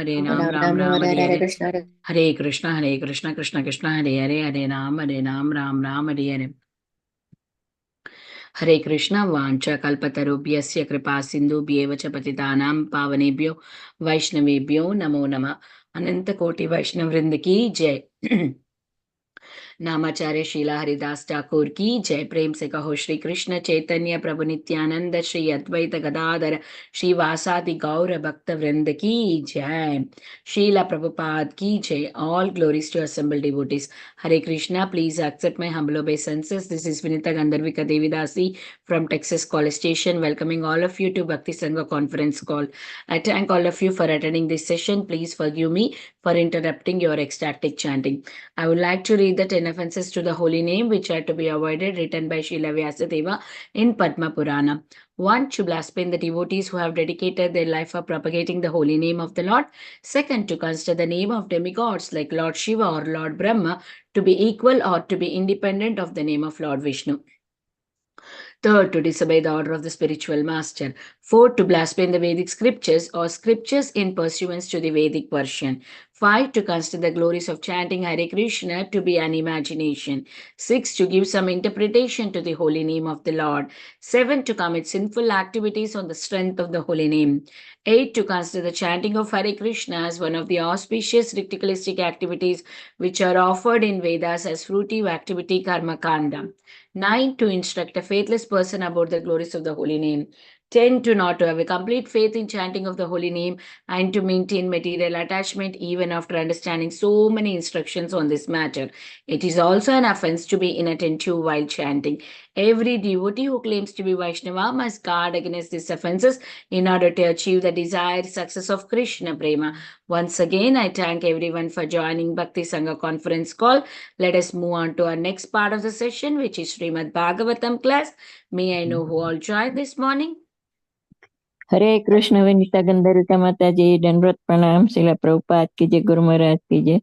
Hare Ram, Ram Ram, Hare Hare. Hare Krishna, Krishna Krishna, Hare Hare, Hare Ram, Ram Ram, Hare Hare. हरे कृष्ण वाञ्छा कल्पतरुभ्यस्य कृपा सिन्धुभ्येव च पतितानां पावनेभ्यो वैष्णवेभ्यो नमो नमः। अनंत कोटि वैष्णव वृंद की जय। नामाचार्य शीला हरिदास ठाकुर की जय। प्रेम से कहो श्री कृष्ण चैतन्य प्रभु नित्यानंद श्री अद्वैत गदाधर श्री वासादि गौर भक्त वृंद की जय। शीला प्रभुपाद की जय। All glories to assemble devotees. Hare Krishna, please accept my humble obeisances. This is Vinita Gandharvika Devidasi from Texas College Station, welcoming all of you to Bhakti Sangha conference call. I thank all of you for attending this session. Please forgive me for interrupting your ecstatic chanting. I would like to read the 10 offenses to the holy name which are to be avoided, written by Srila Vyasadeva in Padma Purana. 1. To blaspheme the devotees who have dedicated their life for propagating the holy name of the Lord. 2. To consider the name of demigods like Lord Shiva or Lord Brahma to be equal or to be independent of the name of Lord Vishnu. 3. To disobey the order of the spiritual master. 4. To blaspheme the Vedic scriptures or scriptures in pursuance to the Vedic version. 5. To consider the glories of chanting Hare Krishna to be an imagination. 6. To give some interpretation to the holy name of the Lord. 7. To commit sinful activities on the strength of the holy name. 8. To consider the chanting of Hare Krishna as one of the auspicious ritualistic activities which are offered in Vedas as fruitive activity karma kanda. 9. To instruct a faithless person about the glories of the holy name. 10. To not to have a complete faith in chanting of the holy name and to maintain material attachment even after understanding so many instructions on this matter. It is also an offense to be inattentive while chanting. Every devotee who claims to be Vaishnava must guard against these offenses in order to achieve the desired success of Krishna Prema. Once again, I thank everyone for joining Bhakti Sangha conference call. Let us move on to our next part of the session, which is Srimad Bhagavatam class. May I know who all joined this morning? हरे कृष्ण विनीता गंधर्विका माता जी, दंडवत प्रणाम। शिला प्रभुपाद की जय, गुरु महाराज की जय।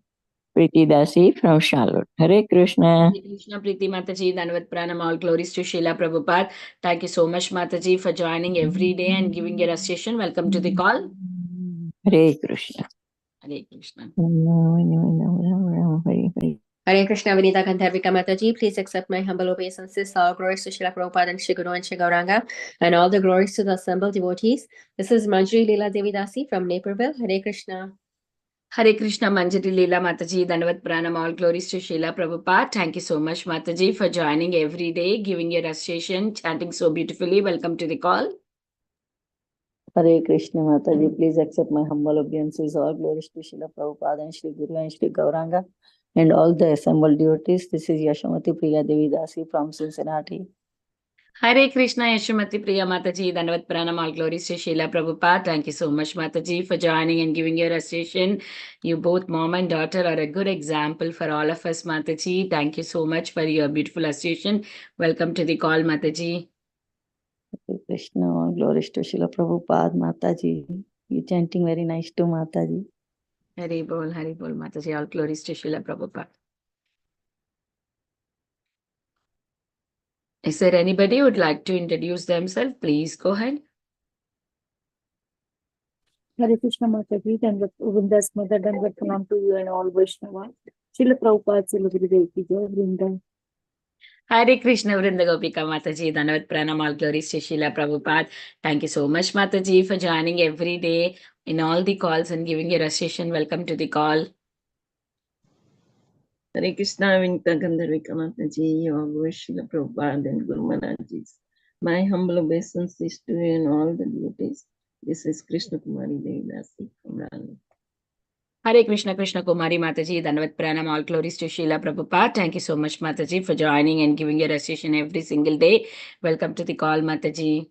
प्रीति दासी from Charlotte. Hare Krishna. Krishna Preeti Mataji, Dhanavad Pranam, all glories to Srila Prabhupada. Thank you so much, Mataji, for joining every day and giving your association. Welcome to the call. Hare Krishna. Hare Krishna. Hare Krishna, Vinita Gandharvika Mataji, please accept my humble obeisances. All glories to Srila Prabhupada and Shri Guru and Shri Gauranga, and all the glories to the assembled devotees. This is Manjari Leela Devidasi from Naperville. Hare Krishna. Hare Krishna, Manjari Leela Mataji, Dhanavad Pranam, all glories to Srila Prabhupada. Thank you so much, Mataji, for joining every day, giving your association, chanting so beautifully. Welcome to the call. Hare Krishna Mataji, please accept my humble obeisances. All glories to Srila Prabhupada and Shri Guru and Shri Gauranga and all the assembled devotees. This is Yashamati Priya Devidasi from Cincinnati. Hare Krishna, Yashumati Priya Mataji, Dhanavad Pranam, all glories to Srila Prabhupada. Thank you so much, Mataji, for joining and giving your association. You both, mom and daughter, are a good example for all of us, Mataji. Thank you so much for your beautiful association. Welcome to the call, Mataji. Hare Krishna, all glories to Srila Prabhupada, Mataji. You chanting very nice to Mataji. Hari Bol, Mataji, all glories to Srila Prabhupada. Is there anybody who would like to introduce themselves? Please go ahead. Hare Krishna Mataji, and Vrinda's mother, Dandavat Pranam to you and all Vaishnava. Srila Prabhupada, Srila Gurudev ki jai, Vrinda. Hare Krishna, Vrinda Gopika Mataji, Dhanavad Pranam, all glories to Srila Prabhupada. Thank you so much, Mataji, for joining every day in all the calls and giving your association. Welcome to the call. Hare Krishna, Vinita Gandharvika Mataji, your Srila Prabhupada and Guru Maharaj. My humble obeisances to you and all the devotees. This is Krishna Kumari Devidasi from Raleigh. Hare Krishna, Krishna Kumari Mataji, Dhanavad Pranam, all glories to Srila Prabhupada. Thank you so much, Mataji, for joining and giving your association every single day. Welcome to the call, Mataji.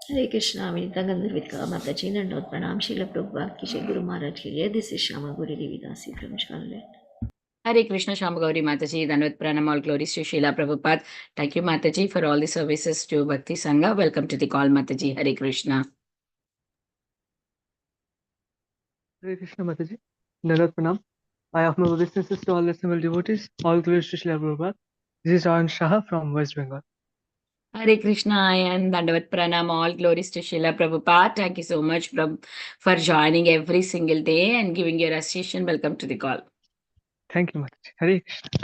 Hare Krishna, Vinita Gandharvika Mataji, Nandot Pranam, Srila Prabhupada ki Jai, Guru Maharaj ki Jai. This is Shama Guri Devidasi from Charlotte. Hare Krishna, Shama Gauri Mataji, Dhanavad Pranam, all glories to Srila Prabhupada. Thank you, Mataji, for all the services to Bhakti Sangha. Welcome to the call, Mataji. Hare Krishna. Hare Krishna Mataji, Nandot Pranam. I offer my obeisances to all assembled devotees. All glories to Srila Prabhupada. This is Arun Shah from West Bengal. Hare Krishna and Dandavat Pranam. All glories to Srila Prabhupada. Thank you so much, Prabhu, for joining every single day and giving your association. Welcome to the call. Thank you, Mataji. Hare Krishna.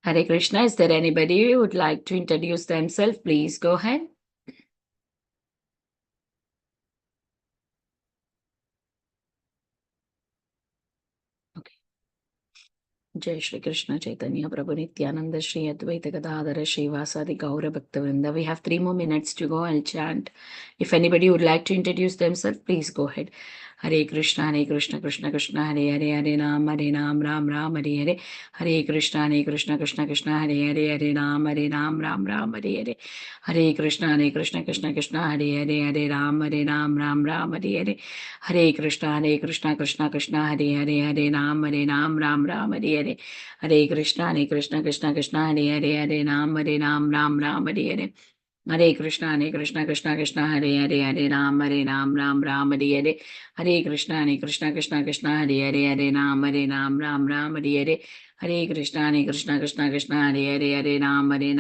Hare Krishna. Is there anybody who would like to introduce themselves? Please go ahead. Jai Shri Krishna Chaitanya Prabhu Nityananda Shri Advaita Gadadhara Shri Vasadi Gaura Bhaktavrinda. We have 3 more minutes to go. I'll chant. If anybody would like to introduce themselves, please go ahead. Hare Krishna Krishna Krishna Hare Hare Ram Ram Ram Hare Hare. Hare Krishna Krishna Krishna Hare Hare Ram Ram Hare Hare. Hare Krishna Krishna Krishna Hare Hare Ram Ram Hare Hare. Hare Krishna Krishna Krishna Hare Hare Ram Ram Hare Hare. Hare Krishna Krishna Krishna Hare Hare Ram Ram Hare Hare. Hare Krishna Krishna Hare Hare Ram Ram Hare Hare. Hare Krishna Krishna Hare Hare Ram Ram Hare Hare. Hare Krishna Krishna Hare Hare Ram Ram Hare Hare. Hare Krishna Krishna Hare Hare Ram Ram Hare Hare. Hare Krishna Krishna Hare Hare Ram Hare Hare.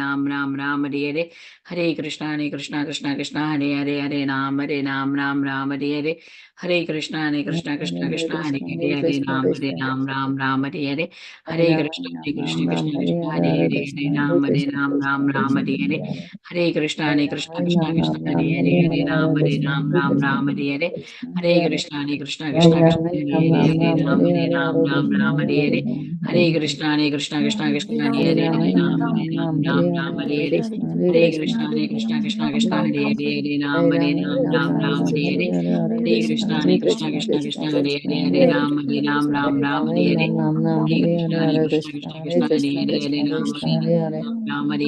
Hare Krishna Krishna Hare Hare Ram Hare Hare. Hare Krishna Krishna Hare Hare Ram Hare Hare. Hare Krishna Krishna Hare Hare Ram Hare Hare. Hare Krishna Krishna Hare Hare Ram Hare Hare. Hare Krishna Krishna Hare Hare Ram Hare Hare. Hare Krishna Krishna Hare Hare Ram Hare Hare. Hare Krishna Krishna Hare Ram Hare Hare. Hare Krishna Ram Hare Hare. Hare Krishna Krishna Hare Ram Hare Hare. Hare Krishna Krishna Hare Ram Hare Hare. Hare Krishna Krishna Hare Ram Hare Hare. Hare Krishna Krishna Hare Ram Hare Hare. Hare Krishna Krishna Hare Ram Hare Hare. Hare Krishna Krishna Hare Ram Hare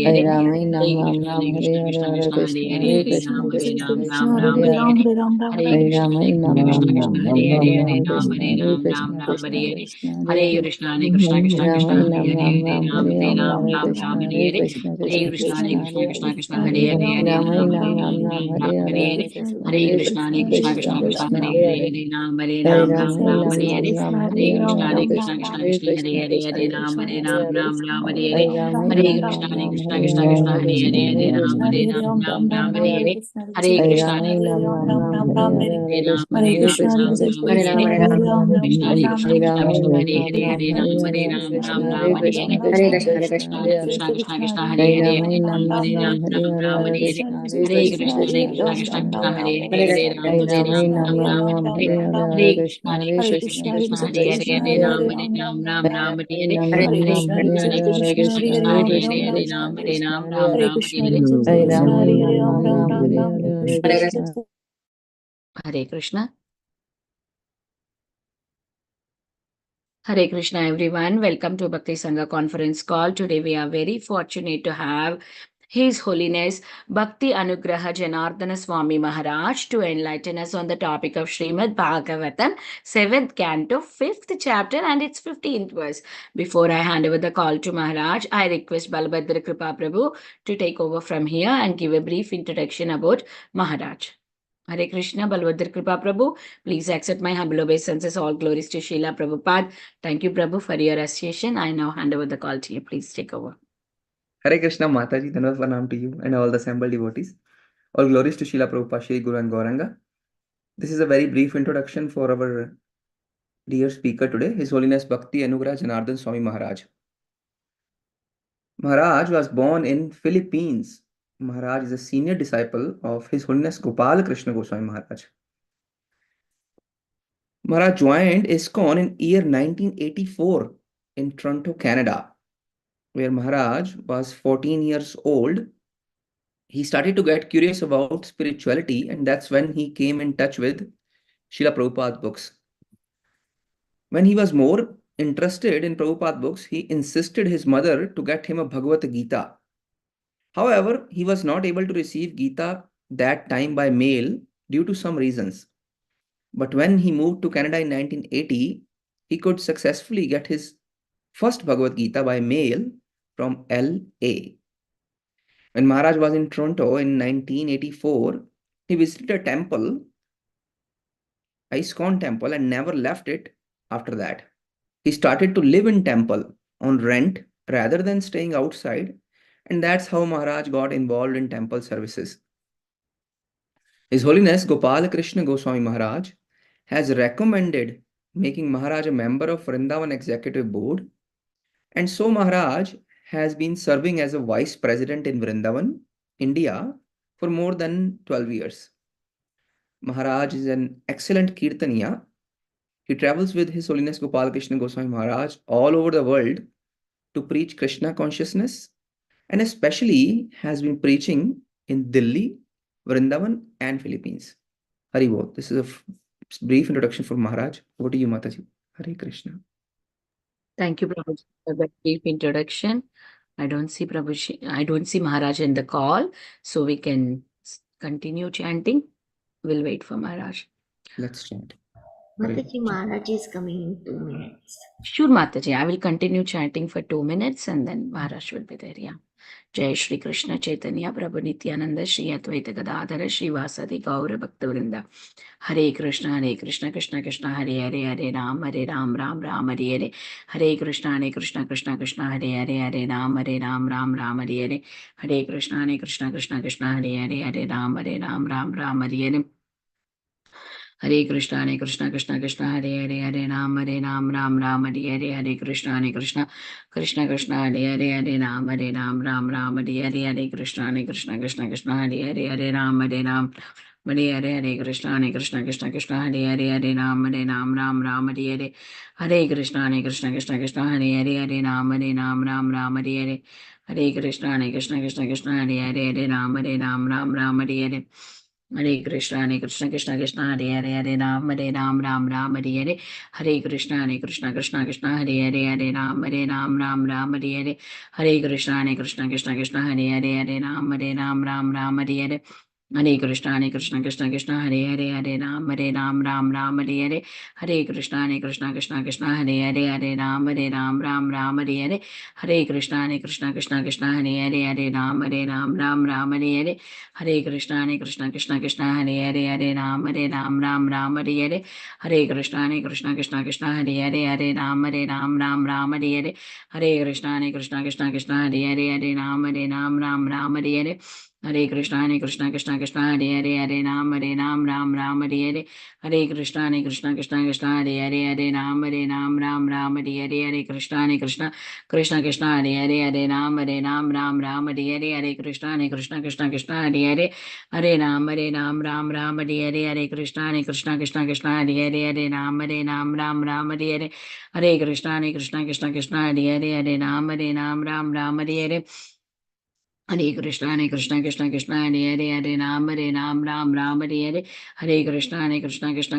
Hare. Hare Krishna Hare Krishna, Hare Krishna, Hare Krishna Ram, Hare Hare Ram, Ram, Ram Krishna Ram, Krishna Ram Krishna Ram, Krishna Hare Hare Hare. Hare Ram Hare Hare. Hare Hare Krishna, Hare Krishna Krishna. Krishna Hare Hare Ram Hare Hare. Hare Krishna Krishna Hare Hare Hare Krishna, Hare Krishna. Ram Hare Hare. Hare Krishna Hare Krishna Krishna, Hare Krishna Krishna, Hare Krishna Hare Hare Ram Hare Hare Ram, Ram Ram Ram. Ram Hare Hare. Hare Hare Krishna, Krishna Hare Krishna Krishna. Krishna Krishna Hare Krishna Hare Hare Hare Ram Hare Krishna Ram Hare Krishna Ram Hare Ram Krishna Hare Hare Hare. Krishna Krishna Hare Hare Ram Ram Ram Ram Hare Hare Krishna. Krishna. Hare Krishna. Hare Krishna, everyone. Welcome to Bhakti Sangha conference call. Today we are very fortunate to have His Holiness Bhakti Anugraha Janardana Swami Maharaj to enlighten us on the topic of Srimad Bhagavatam, 7th canto, 5th chapter and its 15th verse. Before I hand over the call to Maharaj, I request Balabhadra Kripa Prabhu to take over from here and give a brief introduction about Maharaj. Hare Krishna, Balabhadra Kripa Prabhu, please accept my humble obeisances. All glories to Srila Prabhupada. Thank you, Prabhu, for your association. I now hand over the call to you. Please take over. Hare Krishna Mataji, Dhanavad Pranam to you and all the assembled devotees. All glories to Srila Prabhupada, Shri Guru and Gauranga. This is a very brief introduction for our dear speaker today, His Holiness Bhakti Anugraha Janardana Swami Maharaj. Maharaj was born in Philippines. Maharaj is a senior disciple of His Holiness Gopal Krishna Goswami Maharaj. Maharaj joined ISKCON in year 1984 in Toronto, Canada, where Maharaj was 14 years old. He started to get curious about spirituality, and that's when he came in touch with Srila Prabhupada's books. When he was more interested in Prabhupada's books, he insisted his mother to get him a Bhagavad Gita. However, he was not able to receive Gita that time by mail due to some reasons. But when he moved to Canada in 1980, he could successfully get his first Bhagavad Gita by mail from LA. When Maharaj was in Toronto in 1984, he visited a temple, ISKCON temple, and never left it after that. He started to live in temple on rent rather than staying outside. And that's how Maharaj got involved in temple services. His Holiness Gopal Krishna Goswami Maharaj has recommended making Maharaj a member of Vrindavan Executive Board. And so Maharaj has been serving as a vice president in Vrindavan, India, for more than 12 years. Maharaj is an excellent Kirtaniya. He travels with His Holiness Gopal Krishna Goswami Maharaj all over the world to preach Krishna consciousness, and especially has been preaching in Delhi, Vrindavan, and Philippines. Hari Bol. This is a brief introduction for Maharaj. Over to you, Mataji. Hare Krishna. Thank you, Prabhuji, for that brief introduction. I don't see Maharaj in the call, so we can continue chanting. We'll wait for Maharaj. Let's chant. Mataji, Maharaj is coming in 2 minutes. Sure, Mataji. I will continue chanting for 2 minutes and then Maharaj will be there. Yeah. Jai Shri Krishna Chaitanya Prabhu Nityananda Shri Advaita Gadadhara Shri Vasadi Gaura Bhakta Vrinda. Hare Krishna Krishna Krishna Hare Hare Hare Ram Ram Hare Hare. Hare Krishna Krishna Krishna Hare Hare Ram Ram Hare Hare. Hare Krishna Krishna Krishna Hare Hare Ram Ram Hare Hare. Hare Krishna Krishna Hare Hare Ram Ram Hare Hare. Hare Krishna Krishna Hare Hare Ram Ram Hare Hare. Hare Krishna Krishna Hare Hare Ram Hare Hare. Hare Krishna Krishna Hare Hare Ram Ram Hare Hare. Hare Krishna Krishna Hare Hare Ram Ram Hare Hare. Hare Krishna Krishna Hare Hare Ram Ram Hare Hare. Hare Krishna Krishna Hare Hare Ram Ram Hare Hare. Hare Krishna Krishna Hare Hare Ram Ram Hare Hare. Hare Krishna Krishna Hare Hare Ram Ram Hare Hare. Hare Krishna Krishna Hare Hare Ram Ram Hare Hare. Hare Krishna Krishna Hare Hare Ram Ram Hare Hare. Hare Krishna Krishna Hare Hare Ram Ram Hare Hare. Hare Krishna Krishna Hare Hare Ram Ram Hare Hare. Hare Krishna Krishna Hare Hare Ram Ram Hare Hare. Hare Krishna Krishna Hare Hare Ram Ram Hare Hare. Hare Krishna Krishna Hare Hare Ram Ram Hare Hare. Hare Krishna Krishna Hare Hare Ram Ram Hare Hare. Hare Krishna Krishna Hare Hare Ram Ram Hare Hare. Hare Krishna Krishna Hare Hare. Hare Ram Ram Hare Hare. Hare Krishna Krishna Hare Hare Ram Ram Hare Hare. Hare Krishna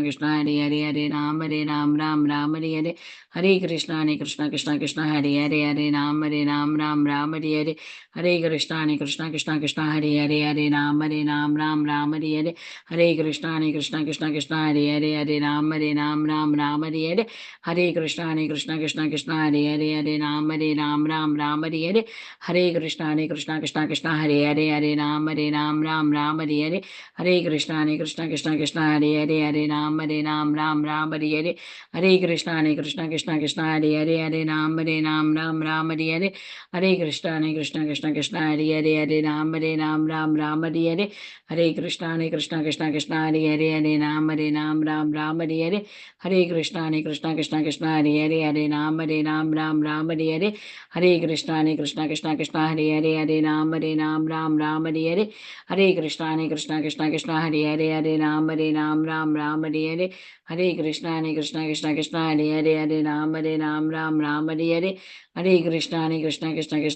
Krishna Hare Hare Ram Ram Hare Hare. Hare Krishna Krishna Hare Hare Ram Ram Hare Hare. Hare Krishna Krishna Hare Hare Ram Ram Hare Hare. Hare Krishna Krishna Hare Hare Ram Ram Hare Hare. Hare Krishna Krishna Hare Hare Ram Ram Hare Hare. Hare Krishna Krishna Hare Hare Ram Ram Hare Hare. Hare Krishna Krishna Hare Hare Ram Ram Hare Hare. Hare Krishna Krishna Hare Hare Ram Ram Hare Hare. Hare Krishna Krishna Hare Hare Ram Ram Hare Hare. Hare Krishna Krishna Hare Hare Ram Ram Hare Hare. Hare Krishna Krishna Hare Hare Ram Ram Hare Hare. Hare Krishna Krishna Hare Hare Ram Ram Hare Hare. Hare Krishna Krishna Hare Hare Ram Ram Hare Hare. Hare Krishna Krishna Hare Hare Ram Ram Hare Hare. Hare Krishna Krishna Hare Hare Ram Ram Hare Hare. Hare Krishna Krishna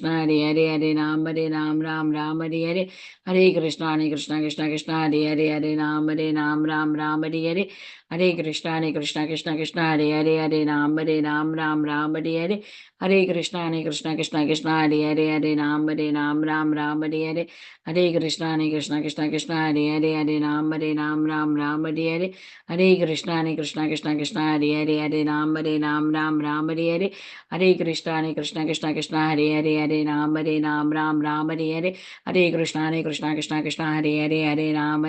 Hare Hare Ram Ram Hare Hare. Hare Krishna Krishna Hare Hare Ram Ram Hare Hare. Hare Krishna Krishna Hare Hare Ram Ram Hare Hare. Hare Krishna Krishna Hare Hare Ram Ram Hare Hare. Hare Krishna Krishna Hare Hare Ram Ram Ram Hare Hare Krishna Krishna Krishna Hare Hare Hare Ram Ram Ram Hare Hare Krishna Krishna Krishna Hare Hare Ram Ram Hare Hare Krishna Krishna Hare Hare Ram Ram Hare Hare Krishna Krishna Hare Hare Ram Ram Hare Hare Krishna Krishna Hare Hare Ram Ram Hare Hare Krishna Krishna Hare Hare Ram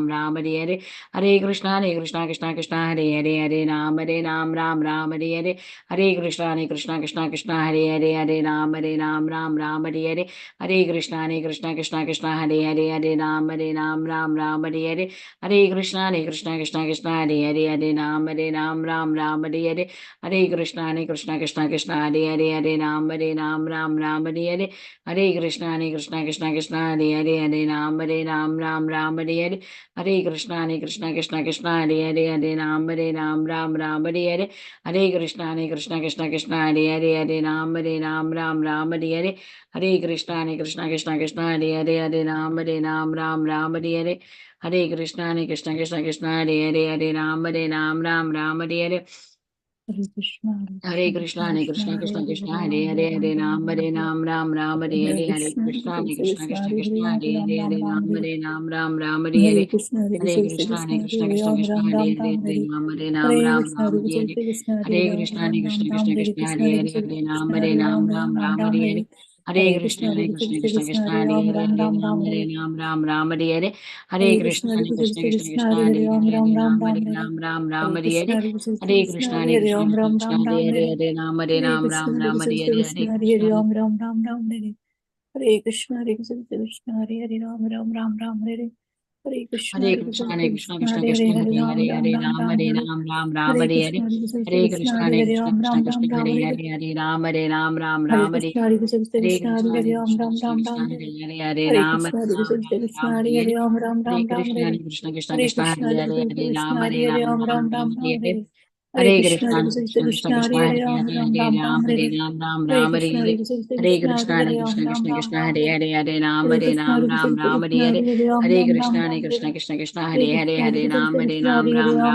Ram Hare Hare Krishna Krishna Hare Hare Ram Ram Hare Hare Krishna Krishna Hare Hare Ram Ram Hare Hare Krishna Krishna Hare Hare Ram Ram Hare Hare Krishna Krishna Hare Hare Ram Ram Hare Hare Krishna Krishna Hare Hare Ram Ram Hare Hare Krishna Krishna Hare Hare Ram Ram Hare Hare Krishna Krishna Hare Hare Ram Ram Hare Hare Krishna Krishna Hare Hare Ram Ram Hare Hare Krishna, Hare Krishna Krishna Hare Hare Ram Ram Hare Hare Hare Hare Krishna, Krishna Krishna, Krishna Hare Hare Hare, Ram Hare Ram Hare Ram, Ram Hare Ram Hare Hare Hare Krishna, Hare Krishna Ram Krishna Ram Hare Ram, Hare Hare Ram Hare Krishna, Ram Hare Krishna, Hare Ram Krishna Ram Ram, Hare Krishna Krishna, Hare Hare Ram Ram Hare Hare Hare Krishna Krishna Hare Ram Hare Ram Ram, Ram Hare Hare Hare Hare Krishna Krishna, Krishna Hare Hare Hare, Ram Hare Ram Ram Ram Ram, Ram Hare Hare Hare Krishna, Hare Krishna, Krishna Hare Ram Ram Krishna Ram Hare Ram, Hare Hare Ram Krishna, Ram Hare Hare Hare Krishna, Krishna Hare Ram Ram Ram Ram, Hare Krishna, Krishna, Hare Ram Ram Ram Ram, Hare Krishna, Hare Krishna, Krishna Hare Krishna Hare Hare Ram Hare Ram Hare Ram Ram Ram, Hare Ram Hare Hare Hare Krishna, Hare Krishna, Krishna Hare Krishna Ram Ram Krishna Ram Ram, Hare Hare Hare Ram Hare Hare Ram Hare Krishna, Hare Krishna, Krishna Hare Ram Krishna Ram Krishna Ram Krishna Ram, Hare Hare Hare Hare Ram Krishna, Krishna, Ram Hare Hare Ram Ram Hare Ram Ram, Krishna Krishna Hare Krishna Krishna, Hare Hare Hare Krishna, Ram Hare Hare Ram Ram Ram Ram Ram, Hare Hare Hare Krishna, Krishna Krishna, Krishna Hare Hare Ram Hare Ram Hare Ram Ram Ram, Hare Hare Ram Hare Krishna, Hare Hare Krishna, Krishna Hare Ram Ram Krishna Ram Krishna Ram, Hare Hare Hare Ram Hare Hare Krishna, Ram Krishna, Hare Hare Hare Ram Hare Ram Ram Krishna Ram, Krishna Krishna Hare Hare Hare Krishna, Hare Ram Hare Krishna, Ram Hare Ram Hare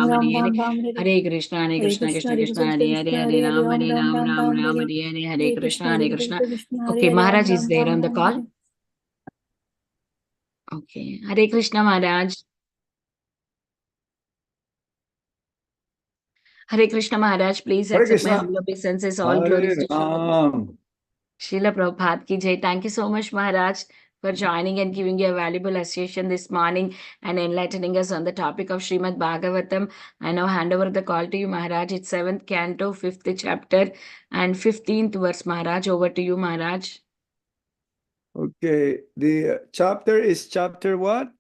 Ram Hare Ram, Hare Krishna Hare Krishna Krishna, Krishna Hare Hare Krishna, Hare Hare Ram Ram Hare Ram Ram Ram, Ram Ram Hare Hare Hare Hare Krishna Krishna, Hare Krishna. Krishna, Okay, Hare Ram Maharaj is Ram there Ram on the call. Ram, Okay, Hare Krishna Maharaj. Hare Krishna Maharaj, please Hare accept my Krishna. humble obeisances. All Hare glories to Ram. Srila Prabhupada ki jai. Thank you so much, Maharaj, for joining and giving your valuable association this morning and enlightening us on the topic of Srimad Bhagavatam. I now hand over the call to you, Maharaj. It's 7th canto, 5th chapter, and 15th verse, Maharaj. Over to you, Maharaj. Okay, the chapter is chapter what?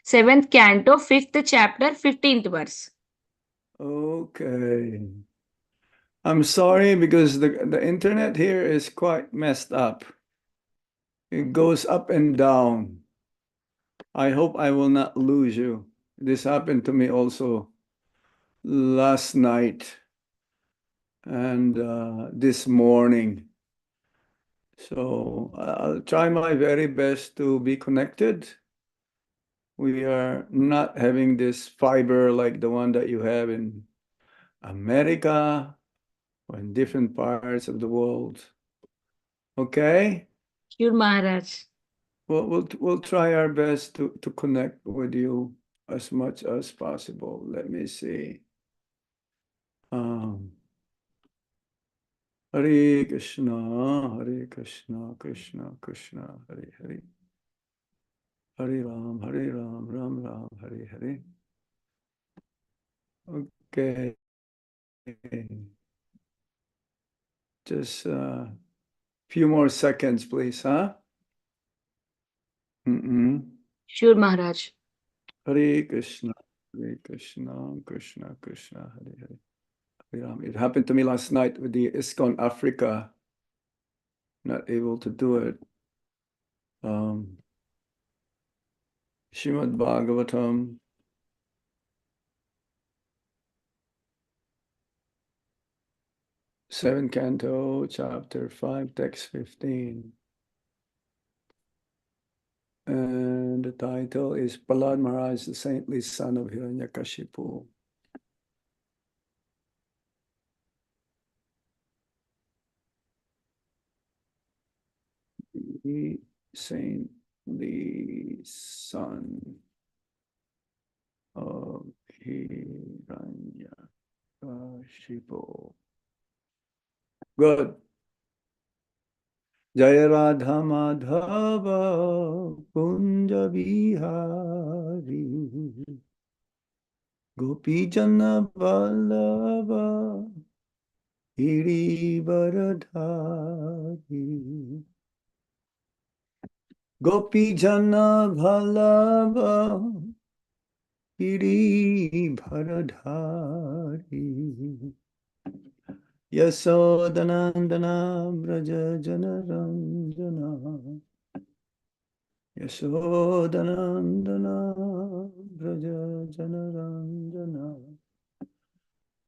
7th canto, 5th chapter, 15th verse. Okay. I'm sorry because the internet here is quite messed up. It goes up and down. I hope I will not lose you. This happened to me also last night and this morning. So I'll try my very best to be connected. We are not having this fiber like the one that you have in America or in different parts of the world. Okay? Sure, Maharaj. We'll try our best to connect with you as much as possible. Let me see. Hare Krishna, Hare Krishna, Krishna Krishna, Hare Hare. Hare Ram, Ram Ram, Hare Hare. Okay. Just a few more seconds, please, huh? Sure, Maharaj. Hare Krishna, Krishna Krishna, Hare Hare. Hare Ram. It happened to me last night with the ISKCON Africa. Not able to do it. Srimad Bhagavatam. Seventh Canto, Chapter 5, Text 15. And the title is Prahlad Maharaj, the saintly son of Hiranyakashipu. saintly son of Hiranyakashipu. Good. Jaya Radha Madhava Kunja Bihari Gopi Jana Vallabha Girivaradhari Gopi Jana Vallabha Girivaradhari Yasodanandana Braja Janaranjana Yasodanandana Braja Janaranjana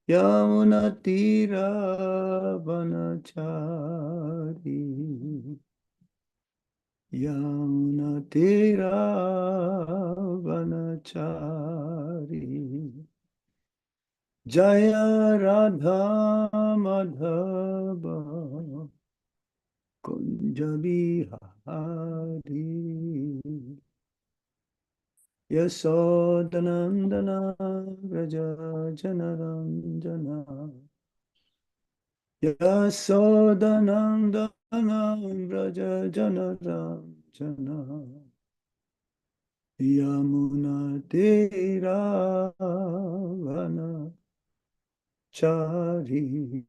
Yamunatira Vanachari Yamunatira Vanachari Jaya Radha Madhava Kunja Bihari Yasodanandana Raja Janaranjana Yasodanandana Raja Janaranjana Yamuna Tera Vana Chari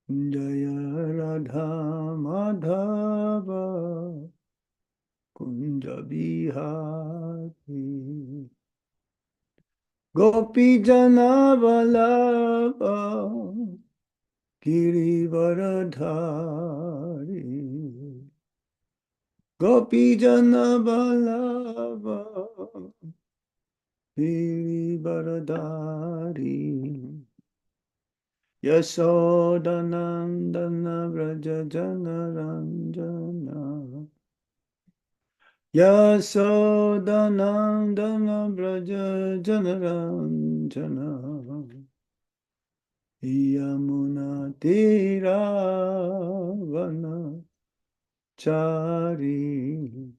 Jaya Radha Madhava Kunja Bihari Gopi Jana Vallabha Girivaradhari Gopi Jana Vallabha Girivaradhari Yasodanandana Vraja Janaranjana Yasodanandana Vraja Janaranjana Yamuna Tira Vana Chari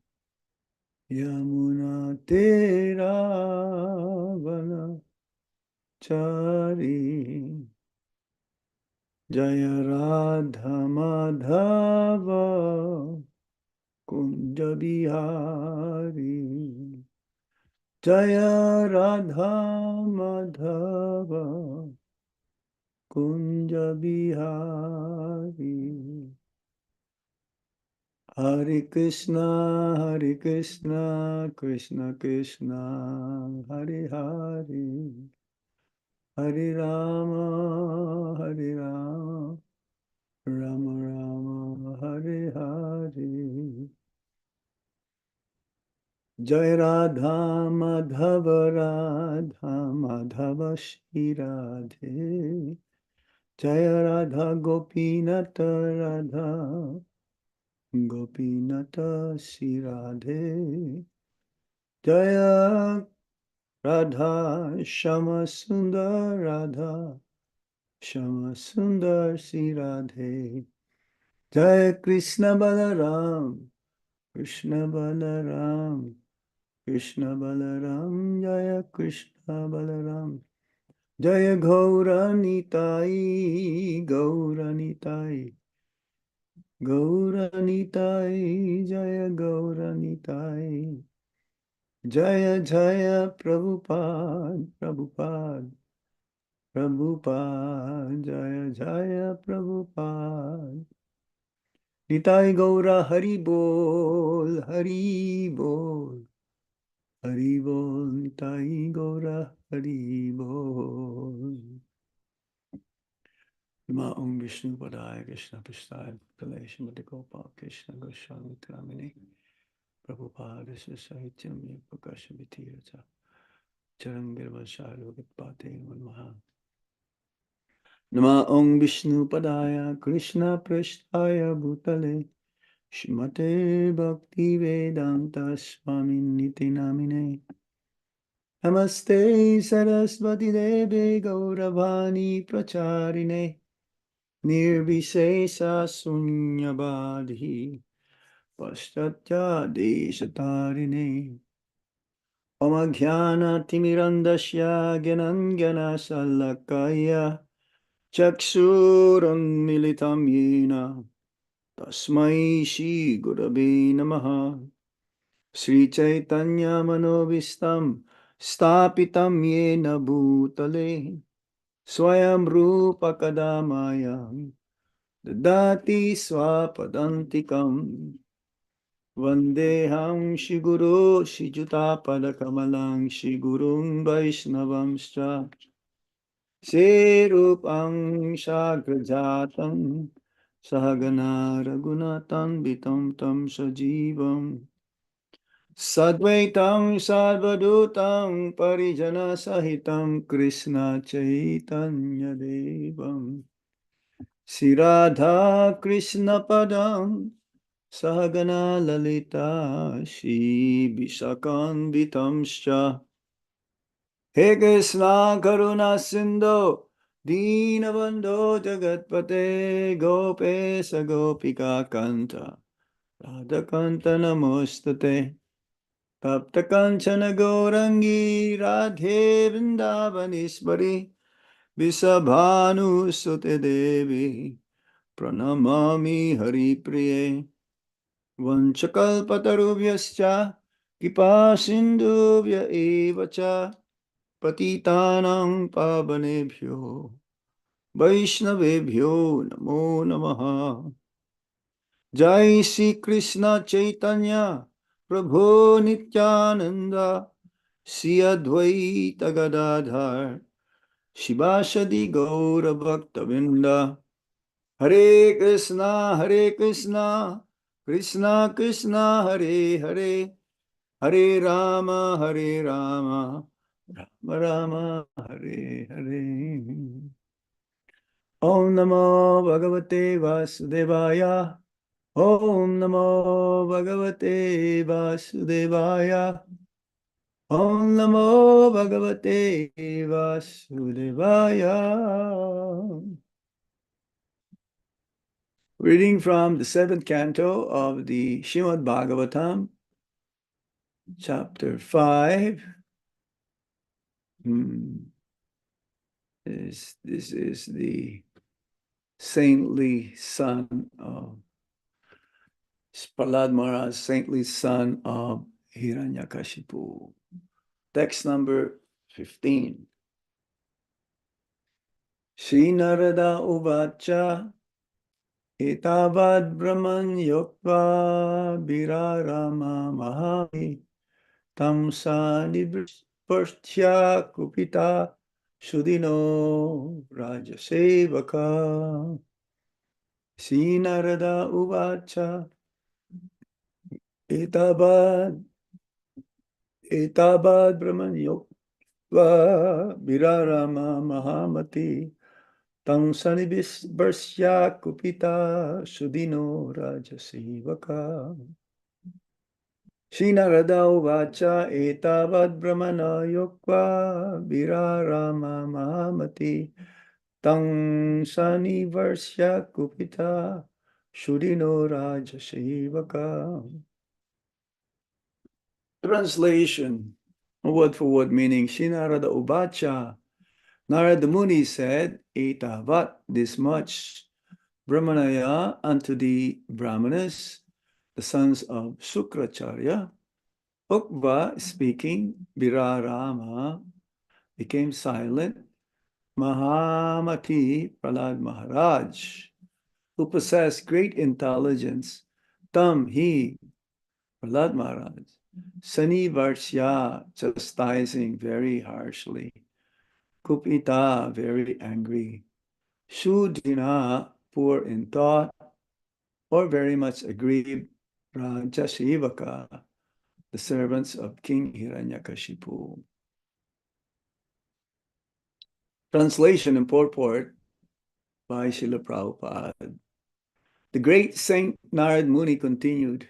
Yamuna Tira Vana Chari Jaya Radha Madhava Kunja Bihari Jaya Radha Madhava Kunja Bihari Hare Krishna Krishna Krishna Hare Hare Hare Rama Rama Rama Hare Hare Jai Radha Madhava Shri Radhe Jaya Radha Gopinata Radha Gopinata Shri Radhe Jaya Radha Shama Sundar Radha Shama Sundar Shri Radhe Jaya Krishna Balaram Krishna Balaram Jaya Krishna Balaram Jaya Gauranitai Jaya Gauranitai Jaya Jaya Prabhupada Jaya Jaya Prabhupada Nitai Gaura Hari Bol Nitai Gaura Hari Bol Namo Om Vishnu Padaya Krishna Prasthaya Bhutale Srimati Gopal Krishna Goswami Tramini Prabhupada Sahityam Prakasha Vitirata Charangir Vasharu Gitpate Maha Namo Om Vishnu Padaya Krishna Prasthaya Bhutale Srimate Bhakti Vedanta Swami Niti Namine Namaste Saraswati Deve Gauravani Pracharine Nirvishesha Sunyabadhi Paschatya Deshatarine Omaghyana Timirandasya Gyanangana Salakaya Chaksuran Militam Yena Tasmai Shri Gurave Namaha Sri Chaitanya Manovistam Stapitam Yena Bhutale Swayam Rupa Kadamaya Dadati Swapadantikam Vandeham Shri Guru Shri Juta Padakamalang Shri Gurung Vaishnavamscha Serupang Shagrajatam Sahagana Raghunatan Vitam Tam Sajivam Sadvaitam Sarvadutam Parijana Sahitam Krishna Chaitanya Devam Sri Radha Krishna Padam Sahagana Lalita Shri Visakanvitamscha He Krishna Karuna Sindhu Dinabandho Jagatpate Gopesa Gopika Kanta Radha Kanta Namostate Tapta Kanchana Gaurangi Radhe Vrindavanishwari Visabhanu Sute Devi Pranamami Hari Priye Vanchakalpatarubhyascha Kipa Sindhubhya Evacha Patitanang Pavanebhyo Vaishnavebhyo Namo Namaha Jai Shri Krishna Chaitanya Prabhu Nityananda Sri Advaita Gadadhar Shivasadi Gaura Bhaktavinda Hare Krishna Krishna Krishna Hare Hare Hare Rama Rama Rama Hare Hare Om Namo Bhagavate Vasudevaya Om Namo Bhagavate Vasudevaya Om Namo Bhagavate Vasudevaya. Reading from the 7th canto of the Srimad Bhagavatam, chapter 5. This is the saintly son of Prahlad Maharaj, saintly son of Hiranyakashipu. Text number 15. Shri Narada Uvacha Etavad Brahman Yokva Birarama Mahami Tamsa Nibhrshtya Kupita Shudino Rajasevaka Shri Narada Uvacha Etavad Brahman Yokva Birarama Mahamati Tang Sanibhrsya Kupita Shudino Rajasevaka Shri Narada Uvacha Etavad Brahmana Yokva Virarama Mahamati Tang Sanivarsya Kupita Shudino Rajasevaka. Translation, word for word meaning, Shri Narada Uvacha. Narada Muni said, Etavat, this much, Brahmanaya unto the Brahmanas, the sons of Sukracharya, Ukva speaking, Virarama became silent, Mahamati Prahlad Maharaj, who possessed great intelligence, Tam he, Prahlad Maharaj, Sanivarsya, chastising very harshly, Kupita, very angry, Shudina, poor in thought, or very much aggrieved, Rajasevaka, the servants of King Hiranyakashipu. Translation and purport by Srila Prabhupada. The great Saint Narad Muni continued,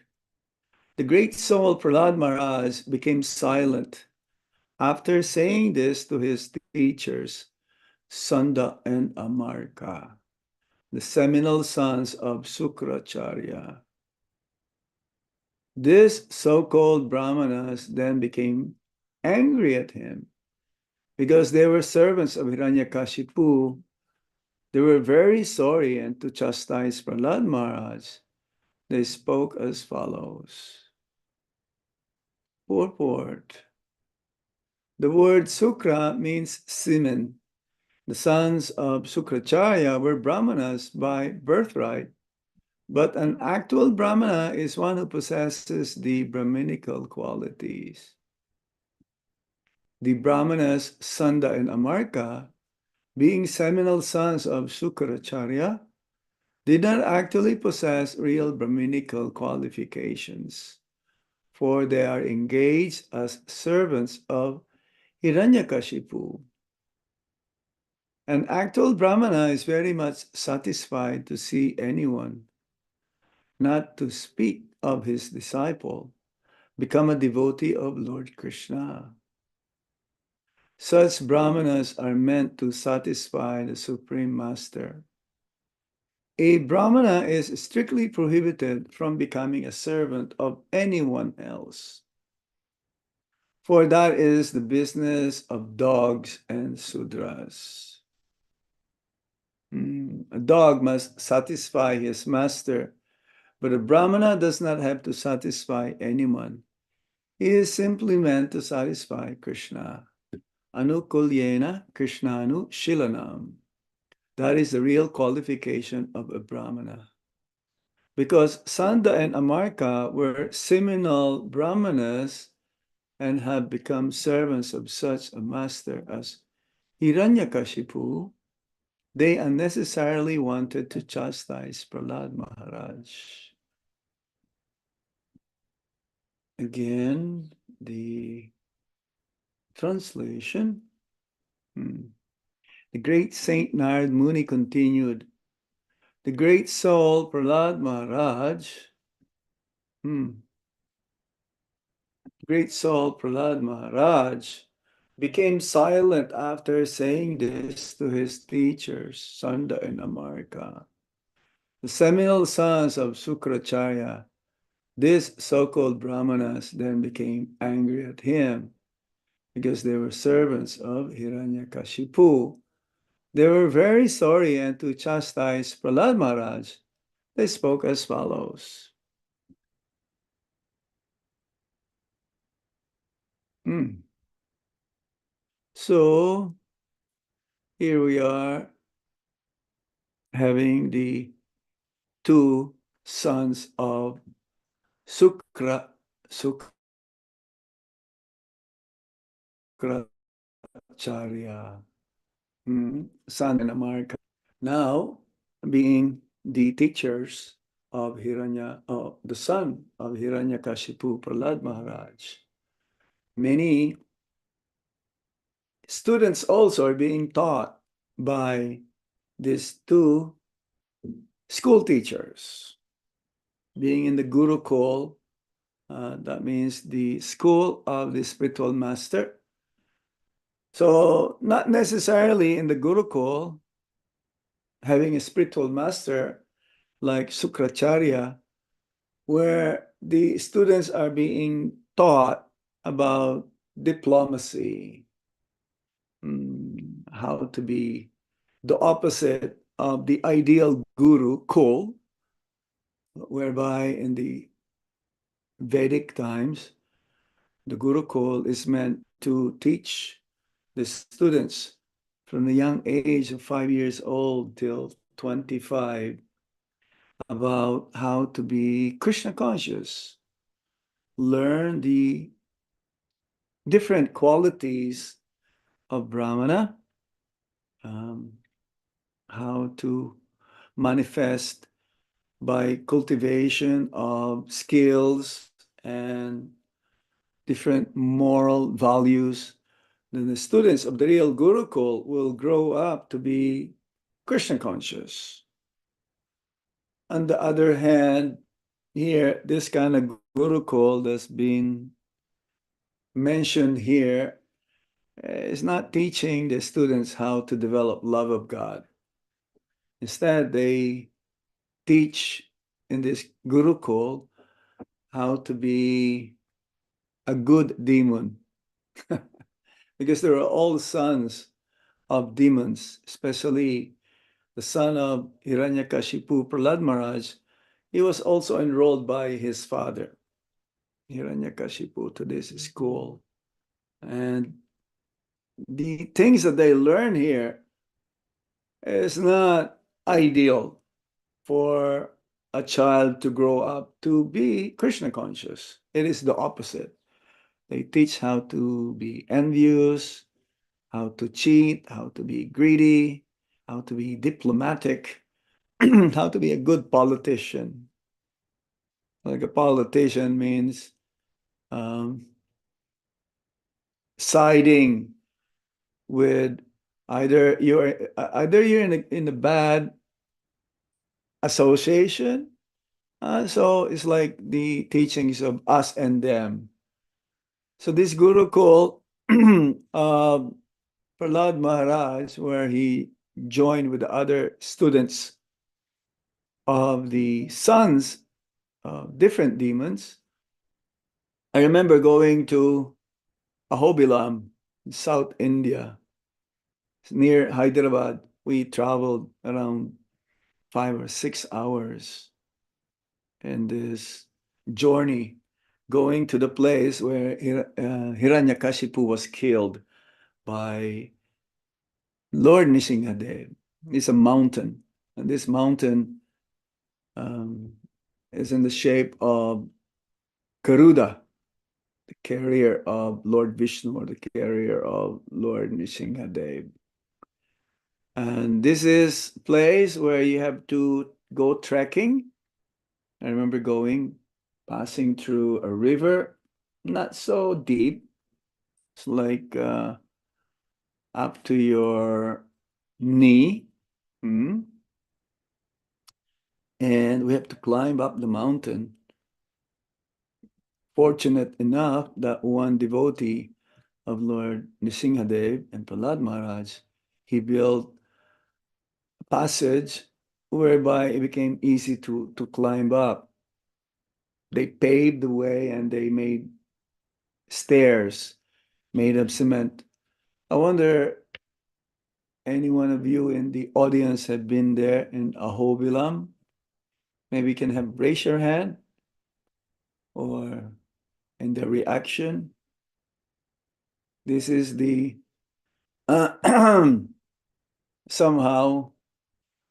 the great soul Prahlad Maharaj became silent after saying this to his teachers, Sanda and Amarka, the seminal sons of Sukracharya. This so-called Brahmanas then became angry at him because they were servants of Hiranyakashipu. They were very sorry, and to chastise Prahlad Maharaj, they spoke as follows. Purport. The word Sukra means semen. The sons of Sukracharya were Brahmanas by birthright, but an actual Brahmana is one who possesses the Brahminical qualities. The Brahmanas Sanda and Amarka, being seminal sons of Sukracharya, did not actually possess real Brahminical qualifications, for they are engaged as servants of Hiranyakashipu. An actual Brahmana is very much satisfied to see anyone, not to speak of his disciple, become a devotee of Lord Krishna. Such Brahmanas are meant to satisfy the Supreme Master. A Brahmana is strictly prohibited from becoming a servant of anyone else, for that is the business of dogs and Sudras. A dog must satisfy his master, but a Brahmana does not have to satisfy anyone. He is simply meant to satisfy Krishna. Anukulyena Krishnanu Shilanam. That is the real qualification of a Brahmana. Because Sanda and Amarka were seminal Brahmanas and have become servants of such a master as Hiranyakashipu, they unnecessarily wanted to chastise Prahlad Maharaj. Again, the translation. The great Saint Narad Muni continued, the great soul Prahlad Maharaj, great soul Prahlad Maharaj became silent after saying this to his teachers, Sanda and Amarka. The seminal sons of Sukracharya, these so-called Brahmanas, then became angry at him because they were servants of Hiranyakashipu. They were very sorry, and to chastise Prahlad Maharaj, they spoke as follows. So here we are having the two sons of Sukracharya, son and Amarka, now being the teachers of the son of Hiranyakashipu, Prahlad Maharaj. Many students also are being taught by these two school teachers. Being in the Gurukul, that means the school of the spiritual master. So not necessarily in the Gurukul, having a spiritual master like Sukracharya, where the students are being taught about diplomacy, how to be the opposite of the ideal guru, Kul, whereby in the Vedic times, the Gurukul is meant to teach the students from the young age of 5 years old till 25 about how to be Krishna conscious, learn the different qualities of Brahmana, how to manifest by cultivation of skills and different moral values. Then the students of the real Gurukul will grow up to be Krishna conscious. On the other hand, here, this kind of Gurukul that's been mentioned here is not teaching the students how to develop love of God. Instead, they teach in this Gurukul how to be a good demon. Because they were all sons of demons, especially the son of Hiranyakashipu, Prahlad Maharaj. He was also enrolled by his father, Hiranyakashipu, to this school. And the things that they learn here is not ideal for a child to grow up to be Krishna conscious. It is the opposite. They teach how to be envious, how to cheat, how to be greedy, how to be diplomatic, how to be a good politician. Like a politician means siding with either you're in a bad association. So it's like the teachings of us and them. So this Gurukul, Prahlad Maharaj, where he joined with the other students of the sons of different demons. I remember going to Ahobilam in South India, near Hyderabad. We traveled around 5 or 6 hours in this journey, going to the place where Hiranyakashipu was killed by Lord Nrsimhadev. It's a mountain, and this mountain is in the shape of Garuda, the carrier of Lord Vishnu, or the carrier of Lord Nrsimhadev. And this is a place where you have to go trekking. I remember passing through a river, not so deep. It's like up to your knee. And we have to climb up the mountain. Fortunate enough that one devotee of Lord Nrsimhadev and Prahlad Maharaj, he built a passage whereby it became easy to climb up. They paved the way and they made stairs made of cement. I wonder, any one of you in the audience have been there in Ahobilam? Maybe you can raise your hand, or in the reaction. This is the somehow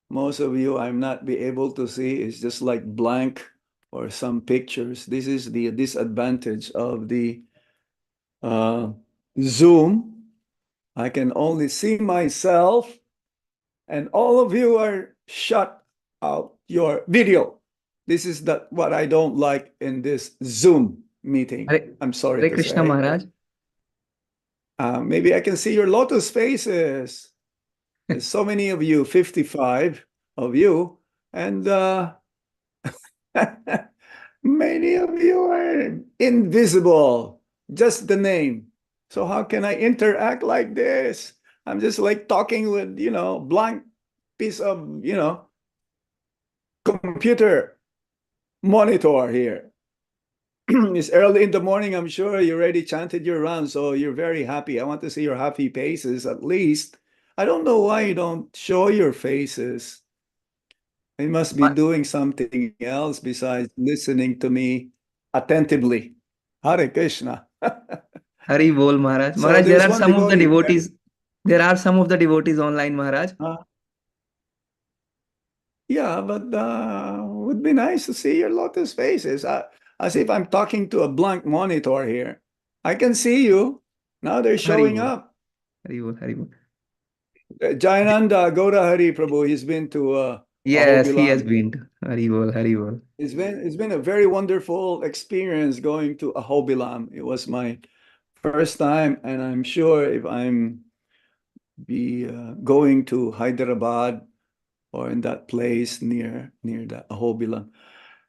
most of you I'm not be able to see. It's just like blank or some pictures. This is the disadvantage of the Zoom. I can only see myself, and all of you are shut out your video. This is what I don't like in this Zoom meeting. I'm sorry Hare to Krishna say. Maharaj. Maybe I can see your lotus faces. There's so many of you, 55 of you, and many of you are invisible, just the name. So how can I interact like this? I'm just like talking with, blank piece of, computer monitor here. It's early in the morning. I'm sure you already chanted your round, so you're very happy. I want to see your happy faces at least. I don't know why you don't show your faces. You must be doing something else besides listening to me attentively. Hare Krishna. Hari Bol Maharaj. So Maharaj, there there's are one some of the devotee. devotees. There are some of the devotees online, Maharaj. Yeah, but would be nice to see your lotus faces. As if I'm talking to a blank monitor here. I can see you. Now they're showing Bol. up. Hari Bol, Hari Bol. Jayananda Gaura Hari Prabhu, he's been to Yes, he has Ahobilam. been to Hari Bol, Hari Bol. It's been a very wonderful experience going to Ahobilam. It was my first time, and I'm sure if I'm going to Hyderabad or in that place near the Ahobilam.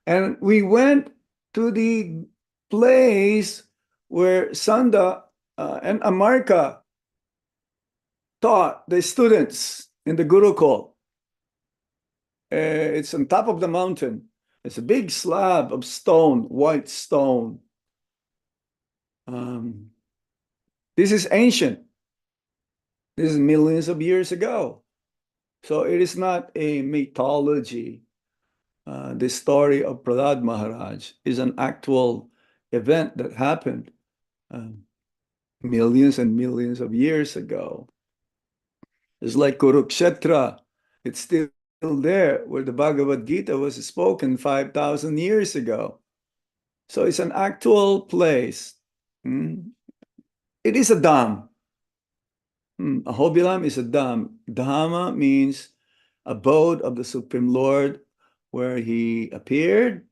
And we went to the place where Sanda and Amarka taught the students in the Gurukul. It's on top of the mountain. It's a big slab of stone, white stone. This is ancient. This is millions of years ago. So it is not a mythology. The story of Prahlad Maharaj is an actual event that happened millions and millions of years ago. It's like Kurukshetra. It's still there where the Bhagavad Gita was spoken 5,000 years ago. So it's an actual place. It is a dham. Ahobilam is a dham. Dhamma means abode of the Supreme Lord, where he appeared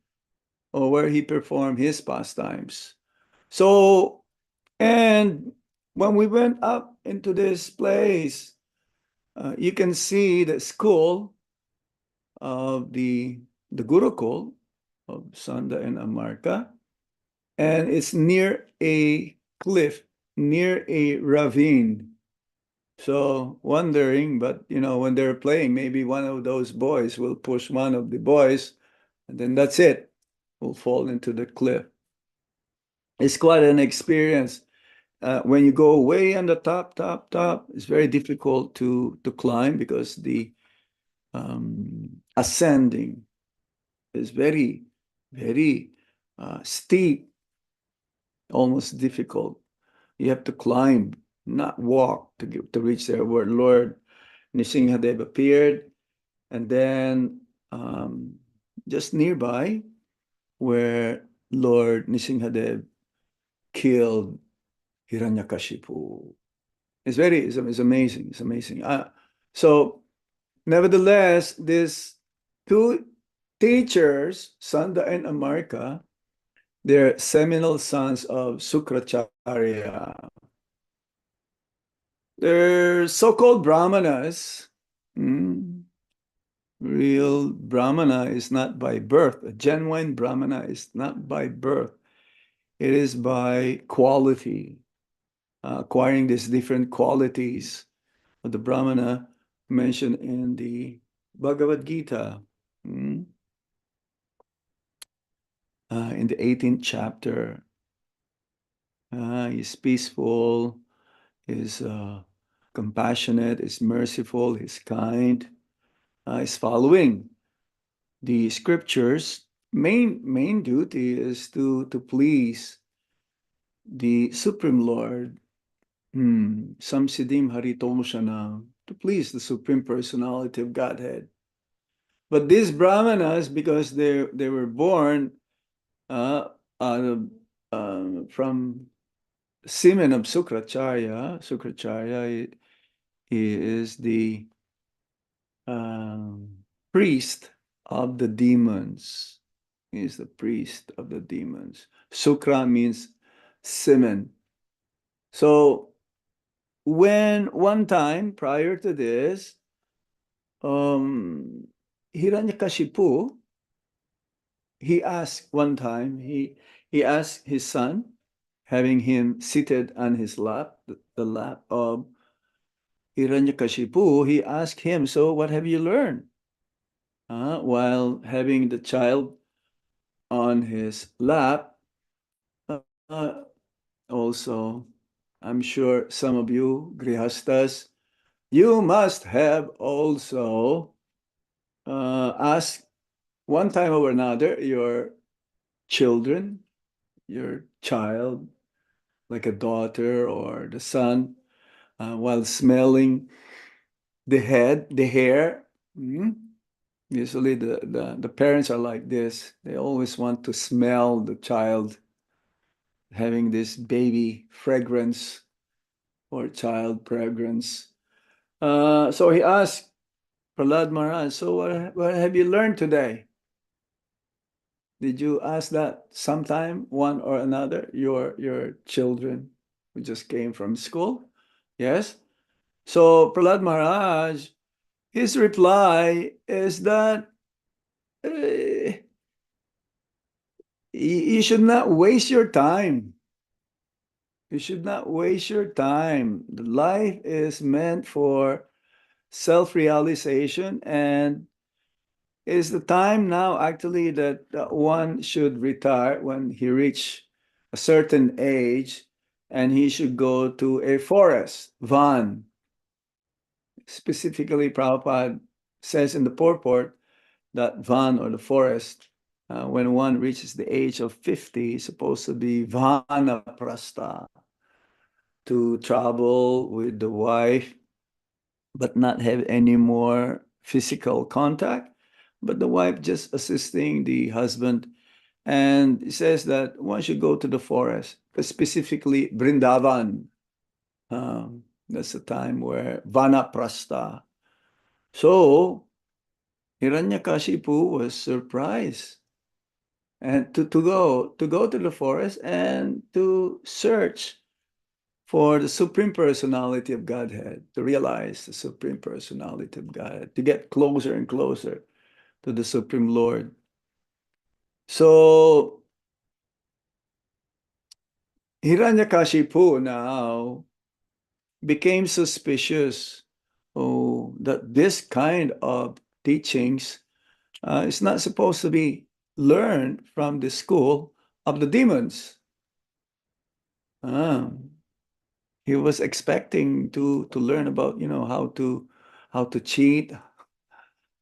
or where he performed his pastimes. So, and when we went up into this place, you can see the school of the Gurukul of Sanda and Amarka, and it's near a cliff, near a ravine. So wondering, but when they're playing, maybe one of those boys will push one of the boys, and then that's it. Will fall into the cliff. It's quite an experience. When you go way on the top, it's very difficult to climb because the ascending is very, very steep, almost difficult. You have to climb, not walk to reach there where Lord Nrsimhadev appeared. And then just nearby where Lord Nrsimhadev killed Hiranyakashipu. It's amazing. It's amazing. So nevertheless, these two teachers, Sanda and Amarka, they're seminal sons of Sukracharya. They're so-called Brahmanas. Real Brahmana is not by birth. A genuine Brahmana is not by birth. It is by quality, acquiring these different qualities of the Brahmana mentioned in the Bhagavad Gita. In the 18th chapter, he's peaceful, is compassionate, is merciful, is kind, is following the scriptures. Main duty is to please the Supreme Lord, Samsiddhim Haritoshanam, to please the Supreme Personality of Godhead. But these Brahmanas, because they were born from semen of Sukracharya, he is the priest of the demons. He is the priest of the demons. Sukra means semen. So when one time prior to this, Hiranyakashipu, he asked one time, he asked his son, having him seated on his lap, the lap of Hiranyakashipu, he asked him, so what have you learned? While having the child on his lap, also, I'm sure some of you, Grihastas, you must have also asked one time or another your children, your child, like a daughter or the son, while smelling the hair. Usually the parents are like this. They always want to smell the child having this baby fragrance or child fragrance. So he asked Prahlad Maharaj, so what have you learned today? Did you ask that sometime, one or another, your children who just came from school? Yes. So Prahlad Maharaj, his reply is that you should not waste your time. You should not waste your time. The life is meant for self-realization, and is the time now actually that one should retire when he reach a certain age, and he should go to a forest, van. Specifically, Prabhupada says in the purport that van, or the forest, when one reaches the age of 50, is supposed to be vanaprastha, to travel with the wife, but not have any more physical contact, but the wife just assisting the husband. And it says that one should go to the forest, specifically Vrindavan. That's the time where vanaprastha. So Hiranyakashipu was surprised, and to go to the forest and to search for the Supreme Personality of Godhead, to realize the Supreme Personality of Godhead, to get closer and closer to the Supreme Lord. So Hiranyakashipu now became suspicious, that this kind of teachings is not supposed to be learned from the school of the demons. He was expecting to learn about, how to cheat,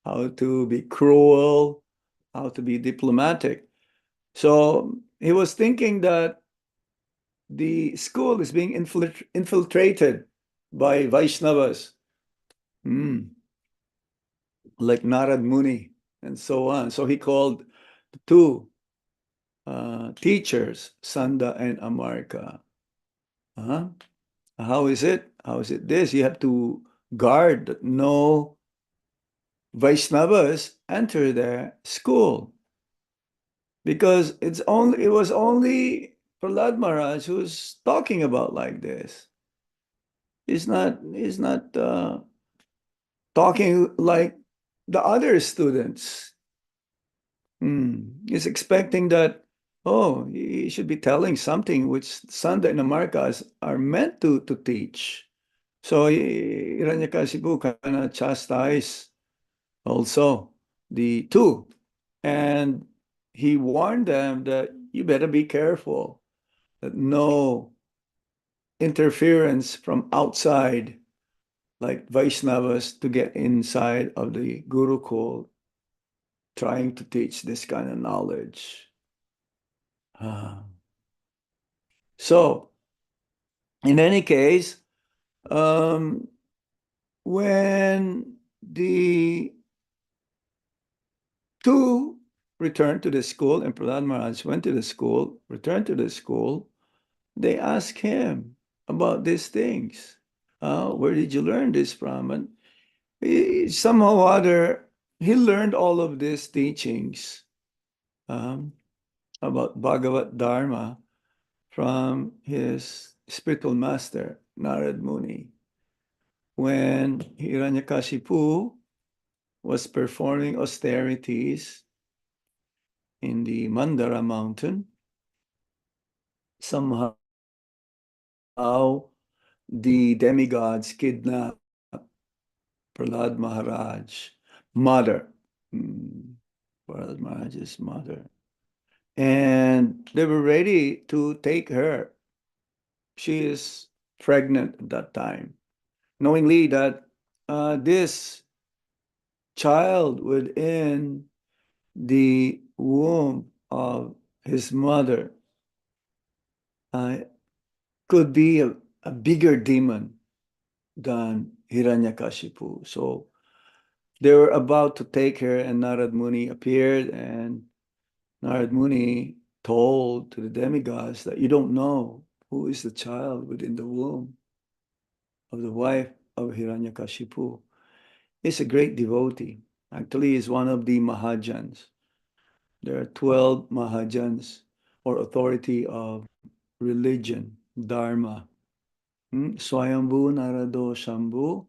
how to be cruel, how to be diplomatic. So he was thinking that the school is being infiltrated by Vaishnavas, like Narad Muni and so on. So he called the two teachers, Sanda and Amarka. How is it? How is it this? You have to guard that no Vaishnavas enter their school, because it was only Prahlad Maharaj who's talking about like this. He's not talking like the other students. He's expecting that, he should be telling something which Sanda and Amarkas are meant to teach. So Hiranyakashipu kind of chastised also the two, and he warned them that you better be careful that no interference from outside, like Vaishnavas, to get inside of the Gurukul trying to teach this kind of knowledge. So, in any case, when the two returned to the school, and Prahlad Maharaj went to the school, returned to the school, they asked him about these things. Where did you learn this from? And somehow or other, he learned all of these teachings about Bhagavat Dharma from his spiritual master, Narad Muni. When Hiranyakashipu was performing austerities in the Mandara mountain, somehow the demigods kidnapped Prahlad Maharaj, mother, Prahlad Maharaj's mother, and they were ready to take her. She is pregnant at that time, knowingly that this child within the womb of his mother could be a bigger demon than Hiranyakashipu. So they were about to take her, and Narad Muni appeared, and Narad Muni told to the demigods that you don't know who is the child within the womb of the wife of Hiranyakashipu. He's a great devotee. Actually, he's one of the Mahajans. There are 12 Mahajans, or authority of religion, Dharma. Swayambhu Narado Shambhu,